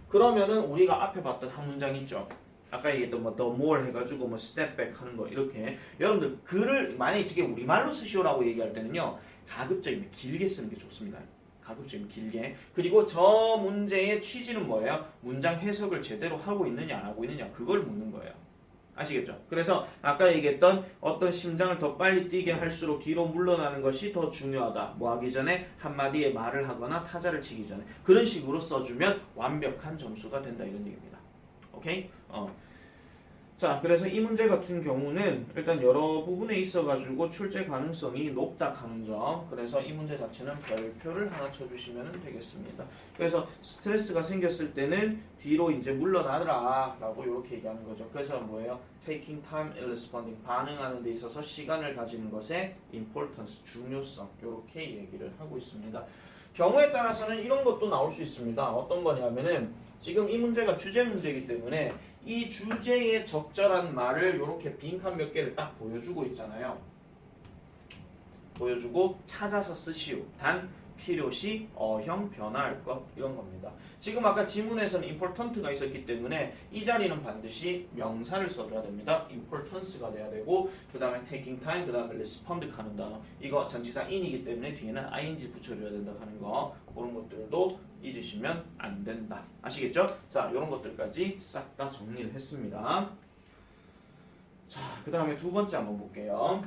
그러면은 우리가 앞에 봤던 한 문장 있죠. 아까 얘기했던 뭐 the more 해가지고 뭐 step back 하는 거 이렇게 여러분들 글을 만약에 이게 우리말로 쓰시오라고 얘기할 때는요 가급적이면 길게 쓰는 게 좋습니다. 가급적이면 길게. 그리고 저 문제의 취지는 뭐예요? 문장 해석을 제대로 하고 있느냐 안 하고 있느냐 그걸 묻는 거예요. 아시겠죠? 그래서 아까 얘기했던 어떤 심장을 더 빨리 뛰게 할수록 뒤로 물러나는 것이 더 중요하다. 뭐 하기 전에 한마디의 말을 하거나 타자를 치기 전에 그런 식으로 써주면 완벽한 점수가 된다 이런 얘기입니다. 오케이? 자, 그래서 이 문제 같은 경우는 일단 여러 부분에 있어가지고 출제 가능성이 높다 하는 점. 그래서 이 문제 자체는 별표를 하나 쳐주시면 되겠습니다. 그래서 스트레스가 생겼을 때는 뒤로 이제 물러나라 라고 이렇게 얘기하는 거죠. 그래서 뭐예요? Taking time in responding. 반응하는 데 있어서 시간을 가지는 것의 importance, 중요성. 이렇게 얘기를 하고 있습니다. 경우에 따라서는 이런 것도 나올 수 있습니다. 어떤 거냐면은 지금 이 문제가 주제 문제이기 때문에 이 주제에 적절한 말을 이렇게 빈칸 몇 개를 딱 보여주고 있잖아요. 보여주고 찾아서 쓰시오. 단 필요시 어형 변화할 것 이런 겁니다. 지금 아까 지문에서는 important가 있었기 때문에 이 자리는 반드시 명사를 써줘야 됩니다. importance가 돼야 되고 그 다음에 taking time, 그 다음에 respond 하는 단어 이거 전치사 in이기 때문에 뒤에는 ing 붙여줘야 된다 하는 거 그런 것들도 잊으시면 안 된다. 아시겠죠? 자, 이런 것들까지 싹 다 정리를 했습니다. 자, 그 다음에 두 번째 한번 볼게요.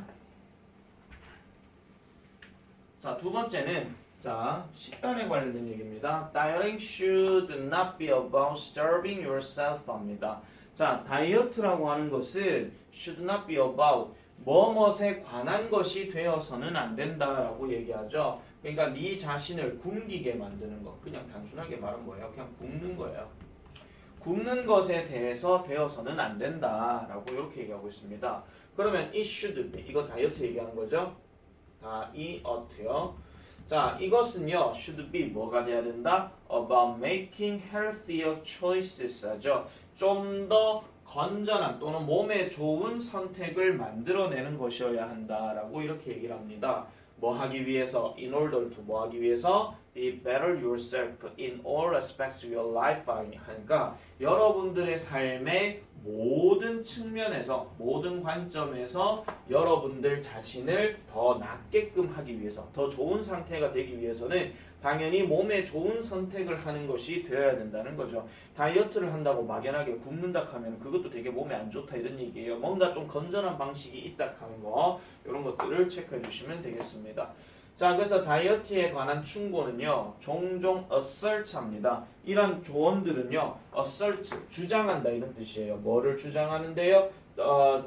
자, 두 번째는 자, 식단에 관련된 얘기입니다. Dieting should not be about starving yourself 합니다. 자, 다이어트라고 하는 것은 should not be about 뭐뭇에 관한 것이 되어서는 안 된다라고 얘기하죠. 그러니까 네 자신을 굶기게 만드는 거. 그냥 단순하게 말은 뭐예요? 그냥 굶는 거예요. 굶는 것에 대해서 되어서는 안 된다라고 이렇게 얘기하고 있습니다. 그러면 it should be 이거 다이어트 얘기하는 거죠? 다이어트요. 자, 이것은요 should be 뭐가 돼야 된다? About making healthier choices 하죠. 좀 더 건전한 또는 몸에 좋은 선택을 만들어내는 것이어야 한다라고 이렇게 얘기를 합니다. 뭐 하기 위해서? In order to 뭐 하기 위해서? Be better yourself in all aspects of your life 하니까 여러분들의 삶의 모든 측면에서 모든 관점에서 여러분들 자신을 더 낫게끔 하기 위해서 더 좋은 상태가 되기 위해서는 당연히 몸에 좋은 선택을 하는 것이 되어야 된다는 거죠. 다이어트를 한다고 막연하게 굶는다 하면 그것도 되게 몸에 안 좋다 이런 얘기예요. 뭔가 좀 건전한 방식이 있다 하는 거 이런 것들을 체크해 주시면 되겠습니다. 자, 그래서 다이어트에 관한 충고는요 종종 assert 합니다. 이런 조언들은요 assert 주장한다 이런 뜻이에요. 뭐를 주장하는데요?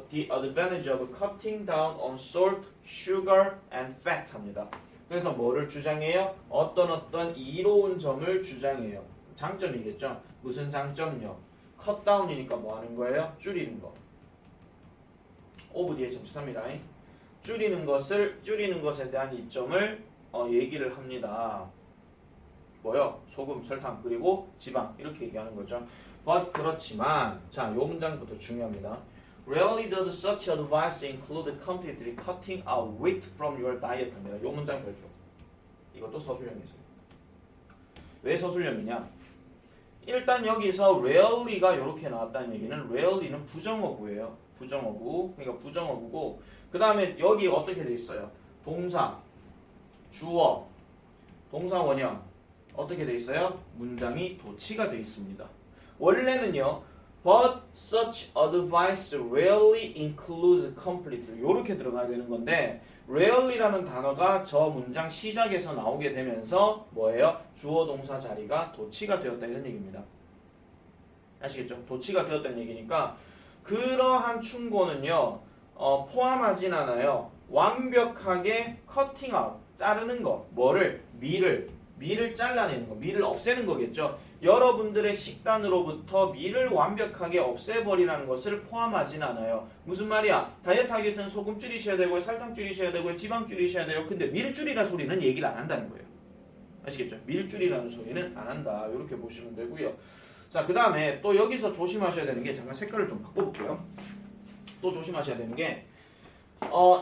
The advantage of cutting down on salt, sugar and fat 합니다. 그래서 뭐를 주장해요? 어떤 이로운 점을 주장해요. 장점이겠죠. 무슨 장점요? cut down이니까 뭐 하는 거예요? 줄이는 거. 오브 뒤에 전치사입니다. 줄이는 것에 대한 이점을 얘기를 합니다. 뭐요? 소금, 설탕, 그리고 지방 이렇게 얘기하는 거죠. But 그렇지만 자, 요 문장부터 중요합니다. Rarely does such advice include completely cutting out wheat from your diet 합니다. 요 문장 별표. 이것도 서술형이죠. 왜 서술형이냐? 일단 여기서 rarely가 이렇게 나왔다는 얘기는 rarely는 부정어구예요. 부정어구. 그러니까 부정어구고 그 다음에 여기 어떻게 돼 있어요? 동사, 주어, 동사 원형 어떻게 돼 있어요? 문장이 도치가 돼 있습니다. 원래는요 but such advice rarely includes completely 이렇게 들어가야 되는 건데 rarely라는 단어가 저 문장 시작에서 나오게 되면서 뭐예요? 주어 동사 자리가 도치가 되었다 이런 얘기입니다. 아시겠죠? 도치가 되었다는 얘기니까 그러한 충고는요 포함하진 않아요. 완벽하게 커팅아웃 자르는 거 뭐를 밀을 잘라내는 거 밀을 없애는 거겠죠. 여러분들의 식단으로부터 밀을 완벽하게 없애버리라는 것을 포함하진 않아요. 무슨 말이야? 다이어트 하기 위해서는 소금 줄이셔야 되고 설탕 줄이셔야 되고 지방 줄이셔야 돼요. 근데 밀 줄이라 소리는 얘기를 안 한다는 거예요. 아시겠죠? 밀 줄이라는 소리는 안 한다. 이렇게 보시면 되고요. 자, 그 다음에 또 여기서 조심하셔야 되는 게 잠깐 색깔을 좀 바꿔볼게요. 또 조심하셔야 되는 게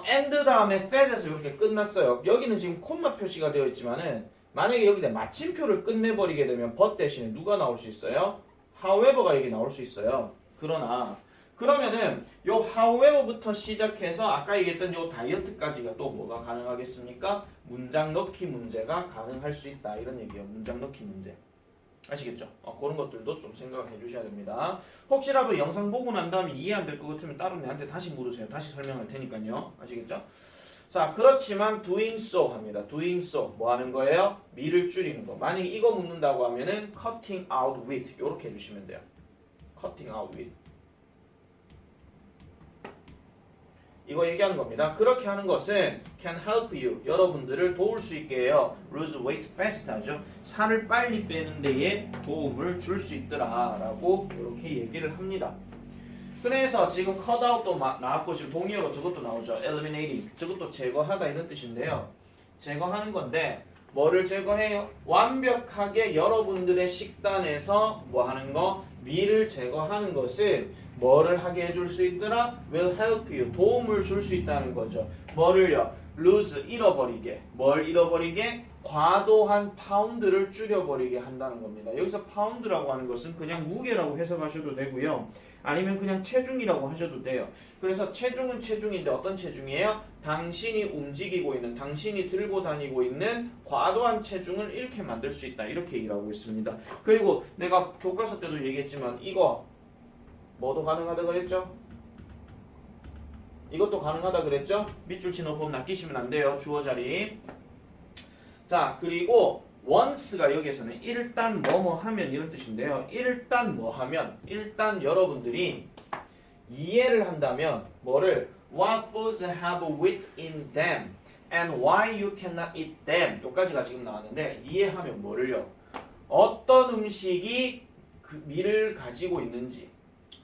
and 다음에 fed에서 이렇게 끝났어요. 여기는 지금 콤마 표시가 되어 있지만은 만약에 여기다 마침표를 끝내버리게 되면 but 대신에 누가 나올 수 있어요? however가 여기 나올 수 있어요. 그러면은 요 however부터 시작해서 아까 얘기했던 요 다이어트까지가 또 뭐가 가능하겠습니까? 문장 넣기 문제가 가능할 수 있다. 이런 얘기예요. 문장 넣기 문제. 아시겠죠? 그런 것들도 좀 생각해 주셔야 됩니다. 혹시라도 영상 보고 난 다음에 이해 안 될 것 같으면 따로 내한테 다시 물으세요. 다시 설명할 테니까요. 아시겠죠? 자, 그렇지만 doing so 합니다. doing so 뭐 하는 거예요? 밀을 줄이는 거. 만약에 이거 묻는다고 하면은 cutting out with 이렇게 해주시면 돼요. cutting out with 이거 얘기하는 겁니다. 그렇게 하는 것은 can help you 여러분들을 도울 수 있게 해요. lose weight fast 하죠. 살을 빨리 빼는 데에 도움을 줄 수 있더라 라고 이렇게 얘기를 합니다. 그래서 지금 cut out도 나왔고 지금 동의어로 저것도 나오죠. eliminating 저것도 제거하다 이런 뜻인데요. 제거하는 건데 뭐를 제거해요? 완벽하게 여러분들의 식단에서 뭐 하는 거? 밀을 제거하는 것은 뭐를 하게 해줄 수 있더라? will help you 도움을 줄 수 있다는 거죠. 뭐를요? lose 잃어버리게 뭘 잃어버리게? 과도한 파운드를 줄여버리게 한다는 겁니다. 여기서 파운드라고 하는 것은 그냥 무게라고 해석하셔도 되고요. 아니면 그냥 체중이라고 하셔도 돼요. 그래서 체중은 체중인데 어떤 체중이에요? 당신이 움직이고 있는, 당신이 들고 다니고 있는 과도한 체중을 이렇게 만들 수 있다. 이렇게 얘기를 하고 있습니다. 그리고 내가 교과서 때도 얘기했지만 이거 뭐도 가능하다 그랬죠? 이것도 가능하다 그랬죠? 밑줄 진호법 낚이시면 안 돼요. 주어 자리. 자, 그리고 once가 여기에서는 일단 뭐뭐 하면 이런 뜻인데요. 일단 뭐 하면 일단 여러분들이 이해를 한다면 뭐를 what foods have wheat in them and why you cannot eat them 여기까지가 지금 나왔는데 이해하면 뭐를요? 어떤 음식이 그 밀을 가지고 있는지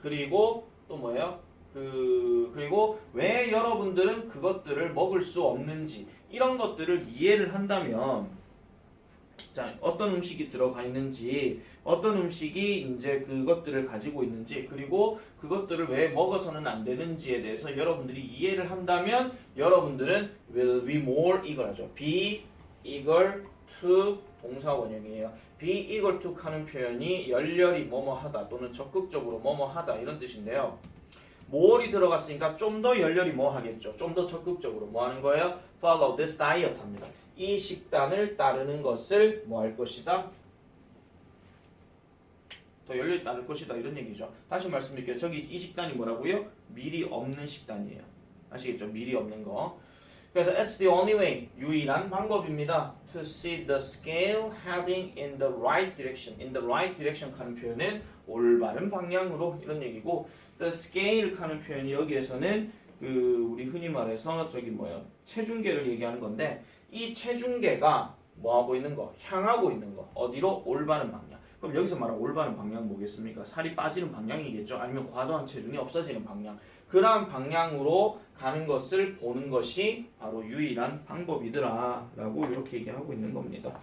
그리고 또 뭐예요? 그리고 왜 여러분들은 그것들을 먹을 수 없는지 이런 것들을 이해를 한다면 자, 어떤 음식이 들어가 있는지 어떤 음식이 이제 그것들을 가지고 있는지 그리고 그것들을 왜 먹어서는 안 되는지에 대해서 여러분들이 이해를 한다면 여러분들은 will be more 이걸 하죠. be equal to 동사 원형이에요. be equal to 하는 표현이 열렬히 뭐뭐 하다 또는 적극적으로 뭐뭐 하다 이런 뜻인데요. more이 들어갔으니까 좀 더 열렬히 뭐 하겠죠. 좀 더 적극적으로 뭐 하는 거예요? follow this diet 합니다. 이 식단을 따르는 것을 뭐 할 것이다? 더 열렬히 따를 것이다 이런 얘기죠. 다시 말씀드릴게요. 저기 이 식단이 뭐라고요? 밀이 없는 식단이에요. 아시겠죠? 밀이 없는 거. 그래서 it's the only way 유일한 방법입니다. to see the scale heading in the right direction. in the right direction 하는 표현은 올바른 방향으로 이런 얘기고 the scale 하는 표현이 여기에서는 우리 흔히 말해서 저기 뭐예요? 체중계를 얘기하는 건데 이 체중계가 뭐 하고 있는 거? 향하고 있는 거. 어디로? 올바른 방향. 그럼 여기서 말하는 올바른 방향 뭐겠습니까? 살이 빠지는 방향이겠죠? 아니면 과도한 체중이 없어지는 방향. 그러한 방향으로 가는 것을 보는 것이 바로 유일한 방법이더라 라고 이렇게 얘기하고 있는 겁니다.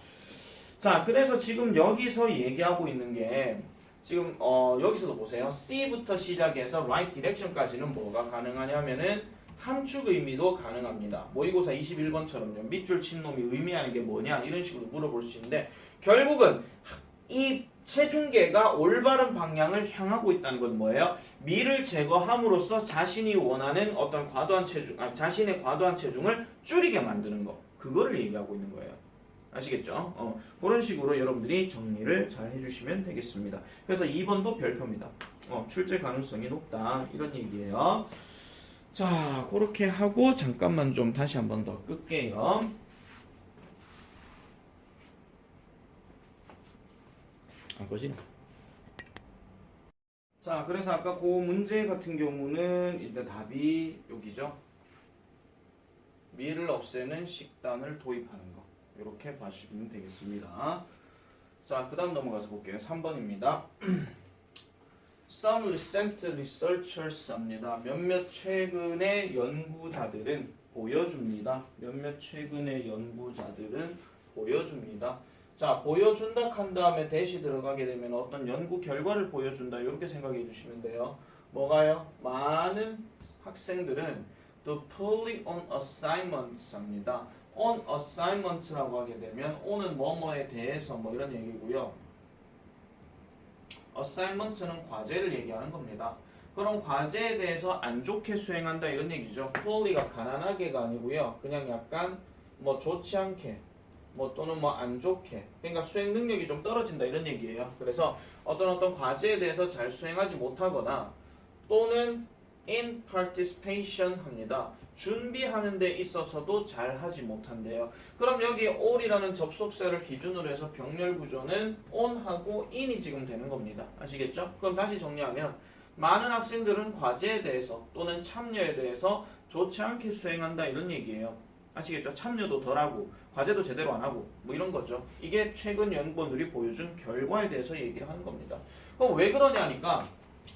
자, 그래서 지금 여기서 얘기하고 있는 게 지금 여기서도 보세요. C부터 시작해서 right direction까지는 뭐가 가능하냐면은 함축 의미도 가능합니다. 모의고사 21번처럼요. 밑줄 친 놈이 의미하는 게 뭐냐 이런 식으로 물어볼 수 있는데 결국은 이 체중계가 올바른 방향을 향하고 있다는 건 뭐예요? 밀을 제거함으로써 자신이 원하는 어떤 과도한 체중, 자신의 과도한 체중을 줄이게 만드는 거. 그거를 얘기하고 있는 거예요. 아시겠죠? 그런 식으로 여러분들이 정리를 잘 해주시면 되겠습니다. 그래서 2번도 별표입니다. 출제 가능성이 높다 이런 얘기예요. 자, 그렇게 하고 잠깐만 좀 다시 한 번 더 끌게요. 안 꺼지네. 자, 그래서 아까 그 문제 같은 경우는 일단 답이 여기죠. 미를 없애는 식단을 도입하는 거. 이렇게 봐주시면 되겠습니다. 자, 그 다음 넘어가서 볼게요. 3번입니다. Some recent researchers입니다. 몇몇 최근의 연구자들은 보여줍니다. 몇몇 최근의 연구자들은 보여줍니다. 자, 보여준다 한 다음에 대시 들어가게 되면 어떤 연구 결과를 보여준다. 이렇게 생각해 주시면 돼요. 뭐가요? 많은 학생들은 to fully on assignments 합니다. on assignments라고 하게 되면 on은 뭐뭐에 대해서 뭐 이런 얘기고요. assignments는 과제를 얘기하는 겁니다. 그럼 과제에 대해서 안 좋게 수행한다 이런 얘기죠. fully가 가난하게가 아니고요. 그냥 약간 뭐 좋지 않게 뭐 또는 뭐 안 좋게, 그러니까 수행 능력이 좀 떨어진다 이런 얘기예요. 그래서 어떤 과제에 대해서 잘 수행하지 못하거나 또는 in participation 합니다. 준비하는 데 있어서도 잘 하지 못한대요. 그럼 여기 all이라는 접속사를 기준으로 해서 병렬 구조는 on하고 in이 지금 되는 겁니다. 아시겠죠? 그럼 다시 정리하면 많은 학생들은 과제에 대해서 또는 참여에 대해서 좋지 않게 수행한다 이런 얘기예요. 아시겠죠? 참여도 덜하고 과제도 제대로 안 하고 뭐 이런 거죠. 이게 최근 연구원들이 보여준 결과에 대해서 얘기를 하는 겁니다. 그럼 왜 그러냐니까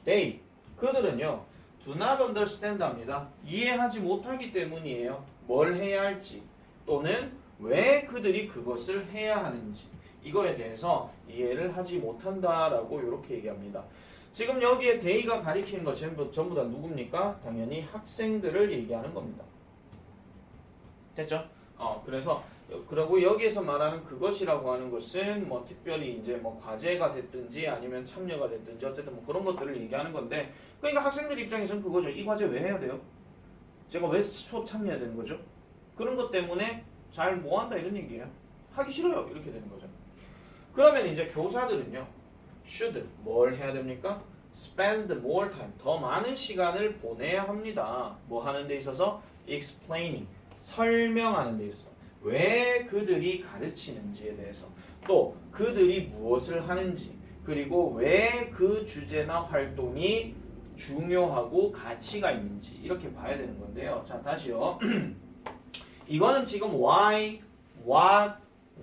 they, 그들은요 do not understand 합니다. 이해하지 못하기 때문이에요. 뭘 해야 할지 또는 왜 그들이 그것을 해야 하는지 이거에 대해서 이해를 하지 못한다라고 이렇게 얘기합니다. 지금 여기에 they가 가리키는 거 전부 다 누굽니까? 당연히 학생들을 얘기하는 겁니다. 됐죠? 그래서 그리고 여기에서 말하는 그것이라고 하는 것은 뭐 특별히 이제 뭐 과제가 됐든지 아니면 참여가 됐든지 어쨌든 뭐 그런 것들을 얘기하는 건데, 그러니까 학생들 입장에서는 그거죠. 이 과제 왜 해야 돼요? 제가 왜 수업 참여해야 되는 거죠? 그런 것 때문에 잘 뭐 한다 이런 얘기예요. 하기 싫어요. 이렇게 되는 거죠. 그러면 이제 교사들은요. should 뭘 해야 됩니까? spend more time 더 많은 시간을 보내야 합니다. 뭐 하는 데 있어서? explaining 설명하는 데 있어서 왜 그들이 가르치는지에 대해서, 또 그들이 무엇을 하는지, 그리고 왜 그 주제나 활동이 중요하고 가치가 있는지 이렇게 봐야 되는 건데요. 자, 다시요. 이거는 지금 why, what,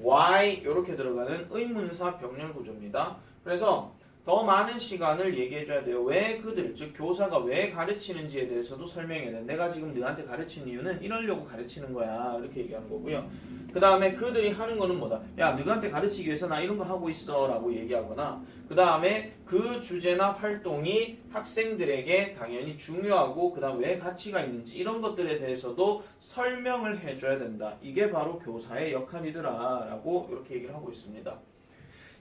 why 이렇게 들어가는 의문사 병렬 구조입니다. 그래서 더 많은 시간을 얘기해줘야 돼요. 왜 그들, 즉 교사가 왜 가르치는지에 대해서도 설명해야 돼. 내가 지금 너한테 가르치는 이유는 이러려고 가르치는 거야. 이렇게 얘기하는 거고요. 그 다음에 그들이 하는 거는 뭐다? 야, 너한테 가르치기 위해서 나 이런 거 하고 있어 라고 얘기하거나, 그 다음에 그 주제나 활동이 학생들에게 당연히 중요하고 그 다음 왜 가치가 있는지 이런 것들에 대해서도 설명을 해줘야 된다. 이게 바로 교사의 역할이더라 라고 이렇게 얘기를 하고 있습니다.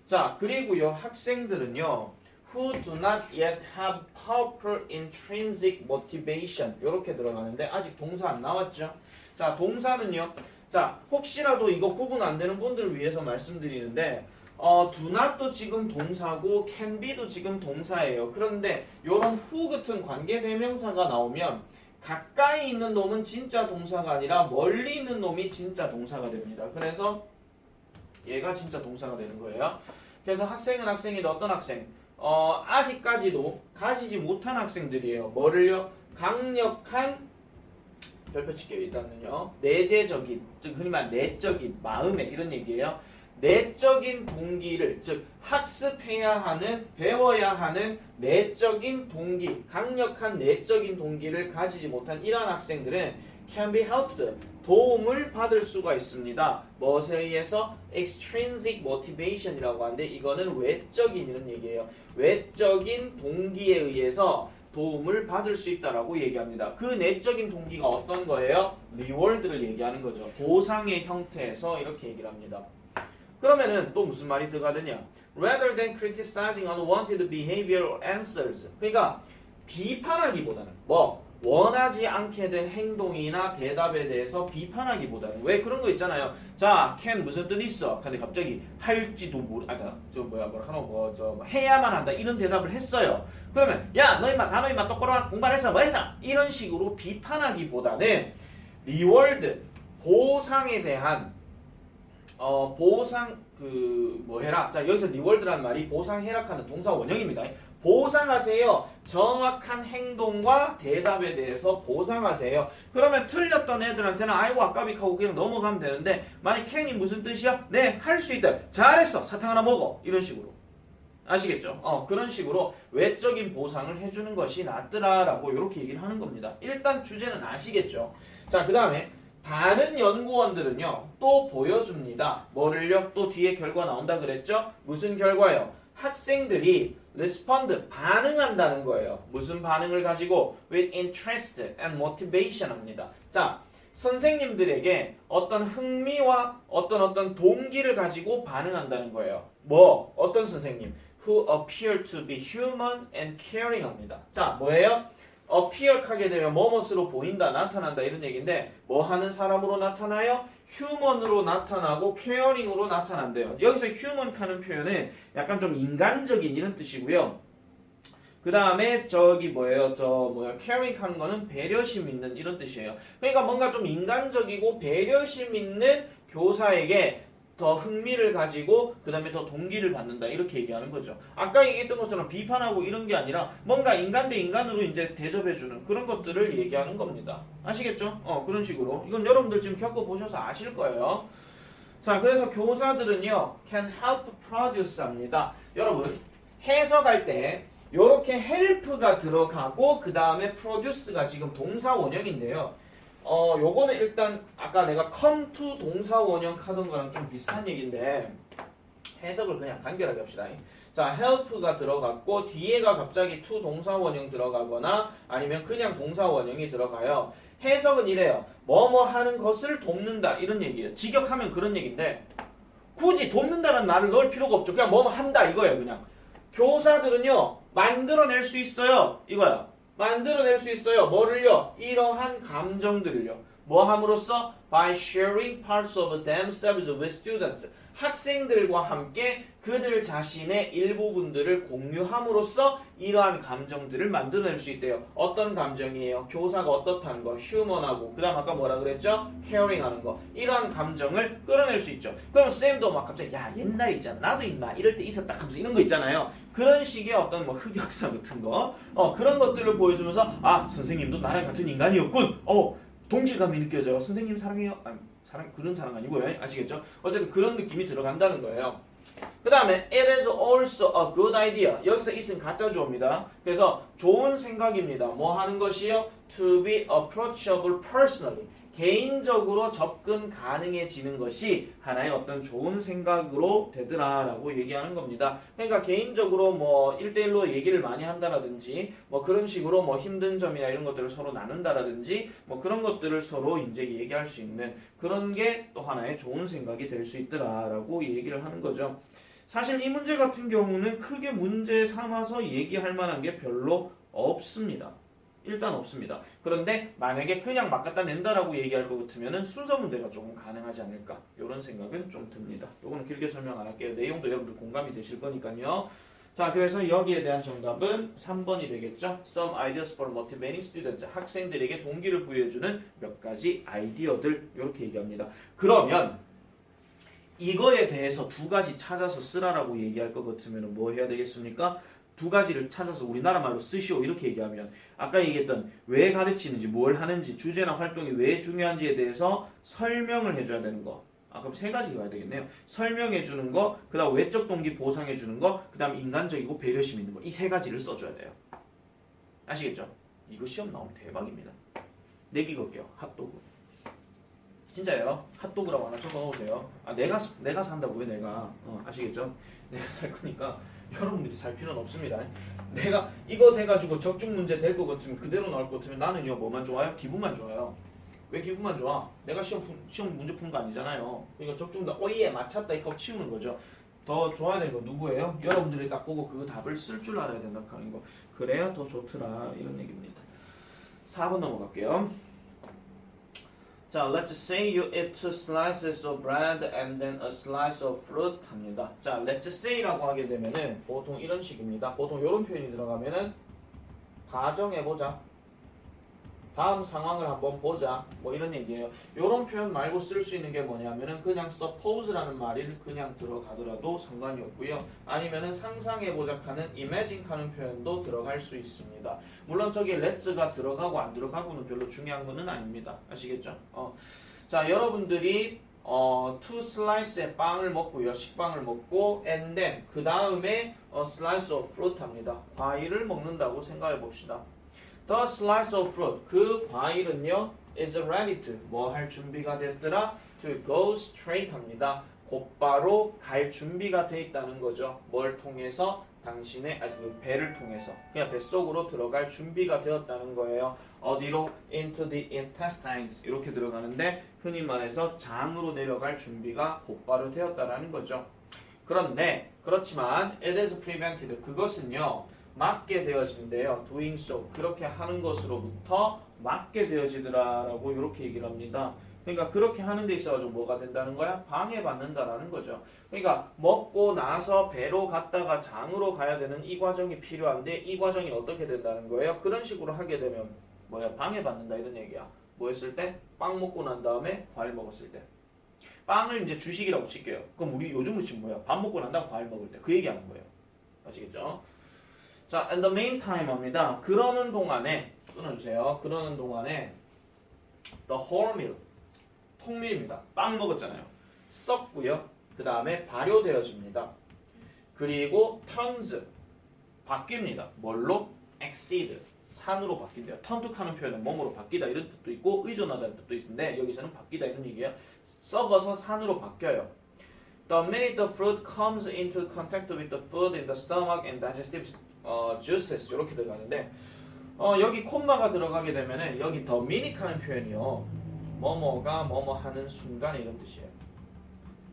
자, 그리고요 학생들은요 who do not yet have powerful intrinsic motivation 이렇게 들어가는데 아직 동사 안 나왔죠? 자, 동사는요, 자 혹시라도 이거 구분 안 되는 분들을 위해서 말씀드리는데 do not도 지금 동사고 can be도 지금 동사예요. 그런데 이런 who 같은 관계대명사가 나오면 가까이 있는 놈은 진짜 동사가 아니라 멀리 있는 놈이 진짜 동사가 됩니다. 그래서 얘가 진짜 동사가 되는 거예요. 그래서 학생은 학생이 어떤 학생? 아직까지도 가지지 못한 학생들이에요. 뭐를요? 강력한 별표 칠게요. 일단은요. 내재적인, 즉 흔히 말 내적인 마음의 이런 얘기예요. 내적인 동기를, 즉 학습해야 하는, 배워야 하는 내적인 동기, 강력한 내적인 동기를 가지지 못한 이러한 학생들은 can be helped, 도움을 받을 수가 있습니다. 무엇에 의해서? extrinsic motivation이라고 하는데 이거는 외적인 이런 얘기예요. 외적인 동기에 의해서 도움을 받을 수 있다라고 얘기합니다. 그 내적인 동기가 어떤 거예요? reward를 얘기하는 거죠. 보상의 형태에서 이렇게 얘기를 합니다. 그러면은 또 무슨 말이 들어가느냐? rather than criticizing unwanted behavior or answers. 그러니까 비판하기보다는 뭐 원하지 않게 된 행동이나 대답에 대해서 비판하기보다는, 왜 그런 거 있잖아요. 자, can 무슨 뜻 있어? 근데 갑자기 할지도 해야만 한다 이런 대답을 했어요. 그러면 야, 너 임마 단어 임마 똑바로 공부했어? 뭐 했어? 이런 식으로 비판하기보다는 reward 보상에 대한 보상 뭐 해라. 자, 여기서 리월드라는 말이 보상해라하는 동사 원형입니다. 보상하세요. 정확한 행동과 대답에 대해서 보상하세요. 그러면 틀렸던 애들한테는 아이고 아까비하고 그냥 넘어가면 되는데 만약 can이 무슨 뜻이야? 네, 할 수 있다. 잘했어. 사탕 하나 먹어. 이런 식으로. 아시겠죠? 그런 식으로 외적인 보상을 해주는 것이 낫더라라고 이렇게 얘기를 하는 겁니다. 일단 주제는 아시겠죠? 자, 그 다음에 다른 연구원들은요 또 보여줍니다. 뭐를요? 또 뒤에 결과 나온다 그랬죠? 무슨 결과요? 학생들이 respond, 반응한다는 거예요. 무슨 반응을 가지고? with interest and motivation 합니다. 자, 선생님들에게 어떤 흥미와 어떤 동기를 가지고 반응한다는 거예요. 뭐? 어떤 선생님? who appear to be human and caring 합니다. 자, 뭐예요? appear 하게 되면 뭐뭇으로 보인다, 나타난다 이런 얘기인데 뭐 하는 사람으로 나타나요? human으로 나타나고 caring으로 나타난대요. 여기서 human 하는 표현은 약간 좀 인간적인 이런 뜻이고요. 그 다음에 저기 뭐예요? caring 하는 거는 배려심 있는 이런 뜻이에요. 그러니까 뭔가 좀 인간적이고 배려심 있는 교사에게 더 흥미를 가지고 그 다음에 더 동기를 받는다 이렇게 얘기하는 거죠. 아까 얘기했던 것처럼 비판하고 이런 게 아니라 뭔가 인간 대 인간으로 이제 대접해주는 그런 것들을 얘기하는 겁니다. 아시겠죠? 그런 식으로. 이건 여러분들 지금 겪어보셔서 아실 거예요. 자, 그래서 교사들은요 can help produce 합니다. 여러분 해석할 때 요렇게 help가 들어가고 그 다음에 produce가 지금 동사 원형인데요. 요거는 일단 아까 내가 come to 동사 원형 하던 거랑 좀 비슷한 얘기인데 해석을 그냥 간결하게 합시다. 자, help가 들어갔고 뒤에가 갑자기 to 동사 원형 들어가거나 아니면 그냥 동사 원형이 들어가요. 해석은 이래요. 뭐뭐 하는 것을 돕는다 이런 얘기예요. 직역하면 그런 얘기인데 굳이 돕는다는 말을 넣을 필요가 없죠. 그냥 뭐뭐 한다 이거예요. 그냥 교사들은요 만들어낼 수 있어요 이거야. 만들어낼 수 있어요. 뭐를요? 이러한 감정들을요. 뭐 함으로써? By sharing parts of themselves with students. 학생들과 함께 그들 자신의 일부분들을 공유함으로써 이러한 감정들을 만들어낼 수 있대요. 어떤 감정이에요? 교사가 어떻다는 거, 휴먼하고 그 다음 아까 뭐라 그랬죠? caring하는 거. 이러한 감정을 끌어낼 수 있죠. 그럼 쌤도 막 갑자기 야 옛날이잖아. 나도 임마 이럴 때 있었다 하면서 이런 거 있잖아요. 그런 식의 어떤 뭐 흑역사 같은 거 그런 것들을 보여주면서 아 선생님도 나랑 같은 인간이었군. 동질감이 느껴져요. 선생님 사랑해요. 그런 사랑 아니고요. 아시겠죠? 어쨌든 그런 느낌이 들어간다는 거예요. 그 다음에 it is also a good idea. 여기서 it은 가짜 주어입니다. 그래서 좋은 생각입니다. 뭐 하는 것이요? To be approachable personally. 개인적으로 접근 가능해지는 것이 하나의 어떤 좋은 생각으로 되더라라고 얘기하는 겁니다. 그러니까 개인적으로 뭐 1대1로 얘기를 많이 한다라든지 뭐 그런 식으로 뭐 힘든 점이나 이런 것들을 서로 나눈다라든지 뭐 그런 것들을 서로 이제 얘기할 수 있는 그런 게 또 하나의 좋은 생각이 될 수 있더라라고 얘기를 하는 거죠. 사실 이 문제 같은 경우는 크게 문제 삼아서 얘기할 만한 게 별로 없습니다. 일단 없습니다. 그런데 만약에 그냥 막 갖다 낸다라고 얘기할 것 같으면 순서 문제가 조금 가능하지 않을까 이런 생각은 좀 듭니다. 요거는 길게 설명 안 할게요. 내용도 여러분들 공감이 되실 거니까요. 자, 그래서 여기에 대한 정답은 3번이 되겠죠. Some ideas for motivating students. 학생들에게 동기를 부여해주는 몇 가지 아이디어들 이렇게 얘기합니다. 그러면 이거에 대해서 두 가지 찾아서 쓰라라고 얘기할 것 같으면 뭐 해야 되겠습니까? 두 가지를 찾아서 우리나라 말로 쓰시오 이렇게 얘기하면 아까 얘기했던 왜 가르치는지 뭘 하는지 주제나 활동이 왜 중요한지에 대해서 설명을 해줘야 되는 거. 그럼 세 가지가 와야 되겠네요. 설명해 주는 거, 그 다음 외적 동기 보상해 주는 거, 그 다음 인간적이고 배려심 있는 거. 이 세 가지를 써줘야 돼요. 아시겠죠? 이거 시험 나오면 대박입니다. 내기 걸게요. 핫도그. 진짜예요. 핫도그라고 하나 적어놓으세요. 내가 산다고요 내가. 아시겠죠? 내가 살 거니까 여러분들이 살 필요는 없습니다. 내가 이거 돼가지고 적중 문제 될 것 같으면 그대로 나올 것 같으면 나는요 뭐만 좋아요? 기분만 좋아요. 왜 기분만 좋아? 내가 시험 문제 푸는 거 아니잖아요. 그러니까 적중 다 오예 맞췄다 이거 치우는 거죠. 더 좋아야 되는 거 누구예요? 여러분들이 딱 보고 그 답을 쓸 줄 알아야 된다 하는 거. 그래야 더 좋더라 이런 얘기입니다. 4번 넘어갈게요. 자, let's say you eat 2 slices of bread and then a slice of fruit 합니다. 자, let's say라고 하게 되면은 보통 이런 식입니다. 보통 이런 표현이 들어가면은 가정해보자. 다음 상황을 한번 보자. 뭐 이런 얘기예요. 이런 표현 말고 쓸 수 있는 게 뭐냐면은 그냥 suppose라는 말이 그냥 들어가더라도 상관이 없고요. 아니면은 상상해보자 하는 imagine 하는 표현도 들어갈 수 있습니다. 물론 저기 let's가 들어가고 안 들어가고는 별로 중요한 거는 아닙니다. 아시겠죠? 자, 여러분들이 two slice의 빵을 먹고요. 식빵을 먹고 and then 그 다음에 a slice of fruit 합니다. 과일을 먹는다고 생각해 봅시다. The slice of fruit 그 과일은요 is ready to 뭐 할 준비가 됐더라 to go straight 합니다. 곧바로 갈 준비가 돼 있다는 거죠. 뭘 통해서 당신의 그 배를 통해서 그냥 뱃속으로 들어갈 준비가 되었다는 거예요. 어디로? into the intestines 이렇게 들어가는데 흔히 말해서 장으로 내려갈 준비가 곧바로 되었다라는 거죠. 그런데 그렇지만 it is prevented 그것은요 막게 되어진대요. doing so 그렇게 하는 것으로부터 막게 되어지더라라고 이렇게 얘기를 합니다. 그러니까 그렇게 하는 데 있어가지고 뭐가 된다는 거야? 방해받는다라는 거죠. 그러니까 먹고 나서 배로 갔다가 장으로 가야 되는 이 과정이 필요한데 이 과정이 어떻게 된다는 거예요? 그런 식으로 하게 되면 뭐야? 방해받는다 이런 얘기야. 뭐 했을 때? 빵 먹고 난 다음에 과일 먹었을 때. 빵을 이제 주식이라고 칠게요. 그럼 우리 요즘으로 치면 뭐야? 밥 먹고 난 다음 과일 먹을 때. 그 얘기하는 거예요. 아시겠죠? 자, in the meantime 합니다. 그러는 동안에 끊어주세요. 그러는 동안에 the whole meal 통밀입니다. 빵 먹었잖아요. 썩고요. 그 다음에 발효되어집니다. 그리고 turns 바뀝니다. 뭘로? exceed 산으로 바뀐대요. turn to 하는 표현은 몸으로 바뀌다 이런 뜻도 있고 의존하다는 뜻도 있는데 여기서는 바뀌다 이런 얘기예요. 썩어서 산으로 바뀌어요. The minute the fruit comes into contact with the food in the stomach and digestive juices 이렇게 들어가는데 여기 콤마가 들어가게 되면은 여기 the minute 하는 표현이요. 뭐뭐가 뭐뭐 하는 순간에 이런 뜻이에요.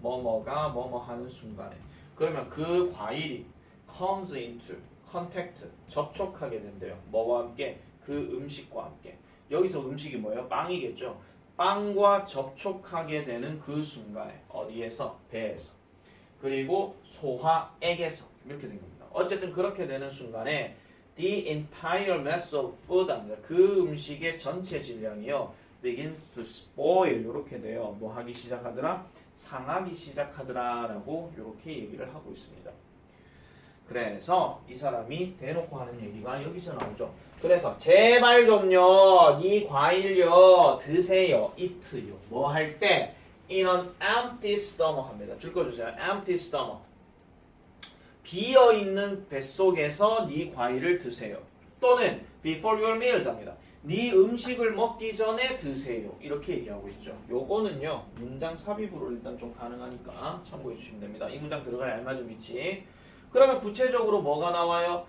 뭐뭐가 뭐뭐 하는 순간에. 그러면 그 과일이 comes into contact 접촉하게 된대요. 뭐와 함께? 그 음식과 함께. 여기서 음식이 뭐예요? 빵이겠죠. 빵과 접촉하게 되는 그 순간에 어디에서? 배에서. 그리고 소화액에서 이렇게 된 겁니다. 어쨌든 그렇게 되는 순간에 the entire mass of food 합니다. 그 음식의 전체 질량이요. begins to spoil 이렇게 돼요. 뭐 하기 시작하더라? 상하기 시작하더라라고 이렇게 얘기를 하고 있습니다. 그래서 이 사람이 대놓고 하는 얘기가 여기서 나오죠. 그래서 제발 좀요, 이 과일요 드세요, eat요. 뭐 할 때? in an empty stomach 합니다. 줄 거 주세요. empty stomach. 비어 있는 뱃속에서 네 과일을 드세요. 또는 before your meals 합니다. 네 음식을 먹기 전에 드세요. 이렇게 얘기하고 있죠. 요거는요 문장 삽입으로 일단 좀 가능하니까 참고해 주시면 됩니다. 이 문장 들어갈 알맞은 위치. 그러면 구체적으로 뭐가 나와요?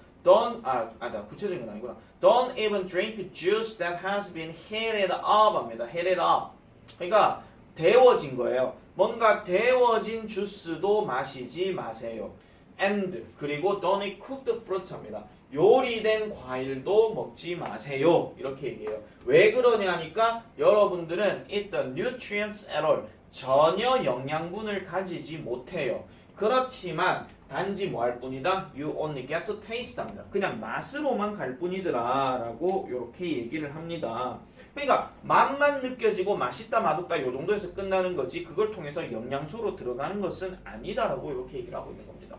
구체적인 건 아니구나. Don't even drink juice that has been heated up 합니다. heated up. 그러니까 데워진 거예요. 뭔가 데워진 주스도 마시지 마세요. And 그리고 don't eat cooked fruits 합니다. 요리된 과일도 먹지 마세요. 이렇게 얘기해요. 왜 그러냐니까 여러분들은 eat the nutrients at all. 전혀 영양분을 가지지 못해요. 그렇지만 단지 뭐 할 뿐이다? You only get to taste 합니다. 그냥 맛으로만 갈 뿐이더라 라고 이렇게 얘기를 합니다. 그러니까 맛만 느껴지고 맛있다 맛없다 요 정도에서 끝나는 거지 그걸 통해서 영양소로 들어가는 것은 아니다라고 이렇게 얘기를 하고 있는 겁니다.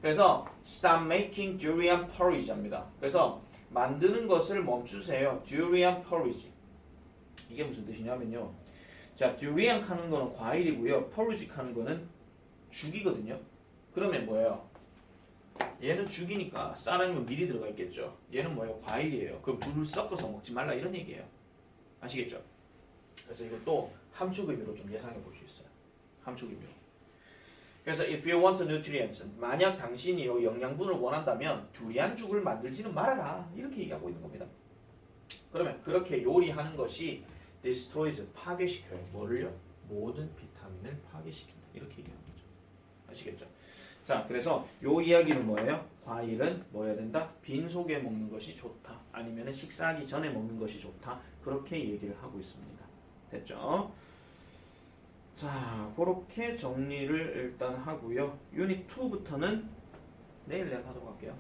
그래서 stop making durian porridge 합니다. 그래서 만드는 것을 멈추세요. durian porridge. 이게 무슨 뜻이냐면요. 자, durian 하는 거는 과일이고요. porridge 하는 거는 죽이거든요. 그러면 뭐예요? 얘는 죽이니까 쌀 아니면 밀이 들어가 있겠죠. 얘는 뭐예요? 과일이에요. 그럼 물을 섞어서 먹지 말라 이런 얘기예요. 아시겠죠? 그래서 이것도 함축 의미로 좀 예상해 볼 수 있어요. 함축 의미로. 그래서 if you want nutrients, 만약 당신이 영양분을 원한다면 두리안죽을 만들지는 말아라 이렇게 얘기하고 있는 겁니다. 그러면 그렇게 요리하는 것이 destroys, 파괴시켜요. 뭐를요? 모든 비타민을 파괴시킨다 이렇게 얘기하는 거죠. 아시겠죠? 자, 그래서 요 이야기는 뭐예요? 과일은 뭐 해야 된다? 빈속에 먹는 것이 좋다. 아니면 식사하기 전에 먹는 것이 좋다. 그렇게 얘기를 하고 있습니다. 됐죠? 자, 그렇게 정리를 일단 하고요. 유닛 2부터는 내일 내가 하도록 할게요.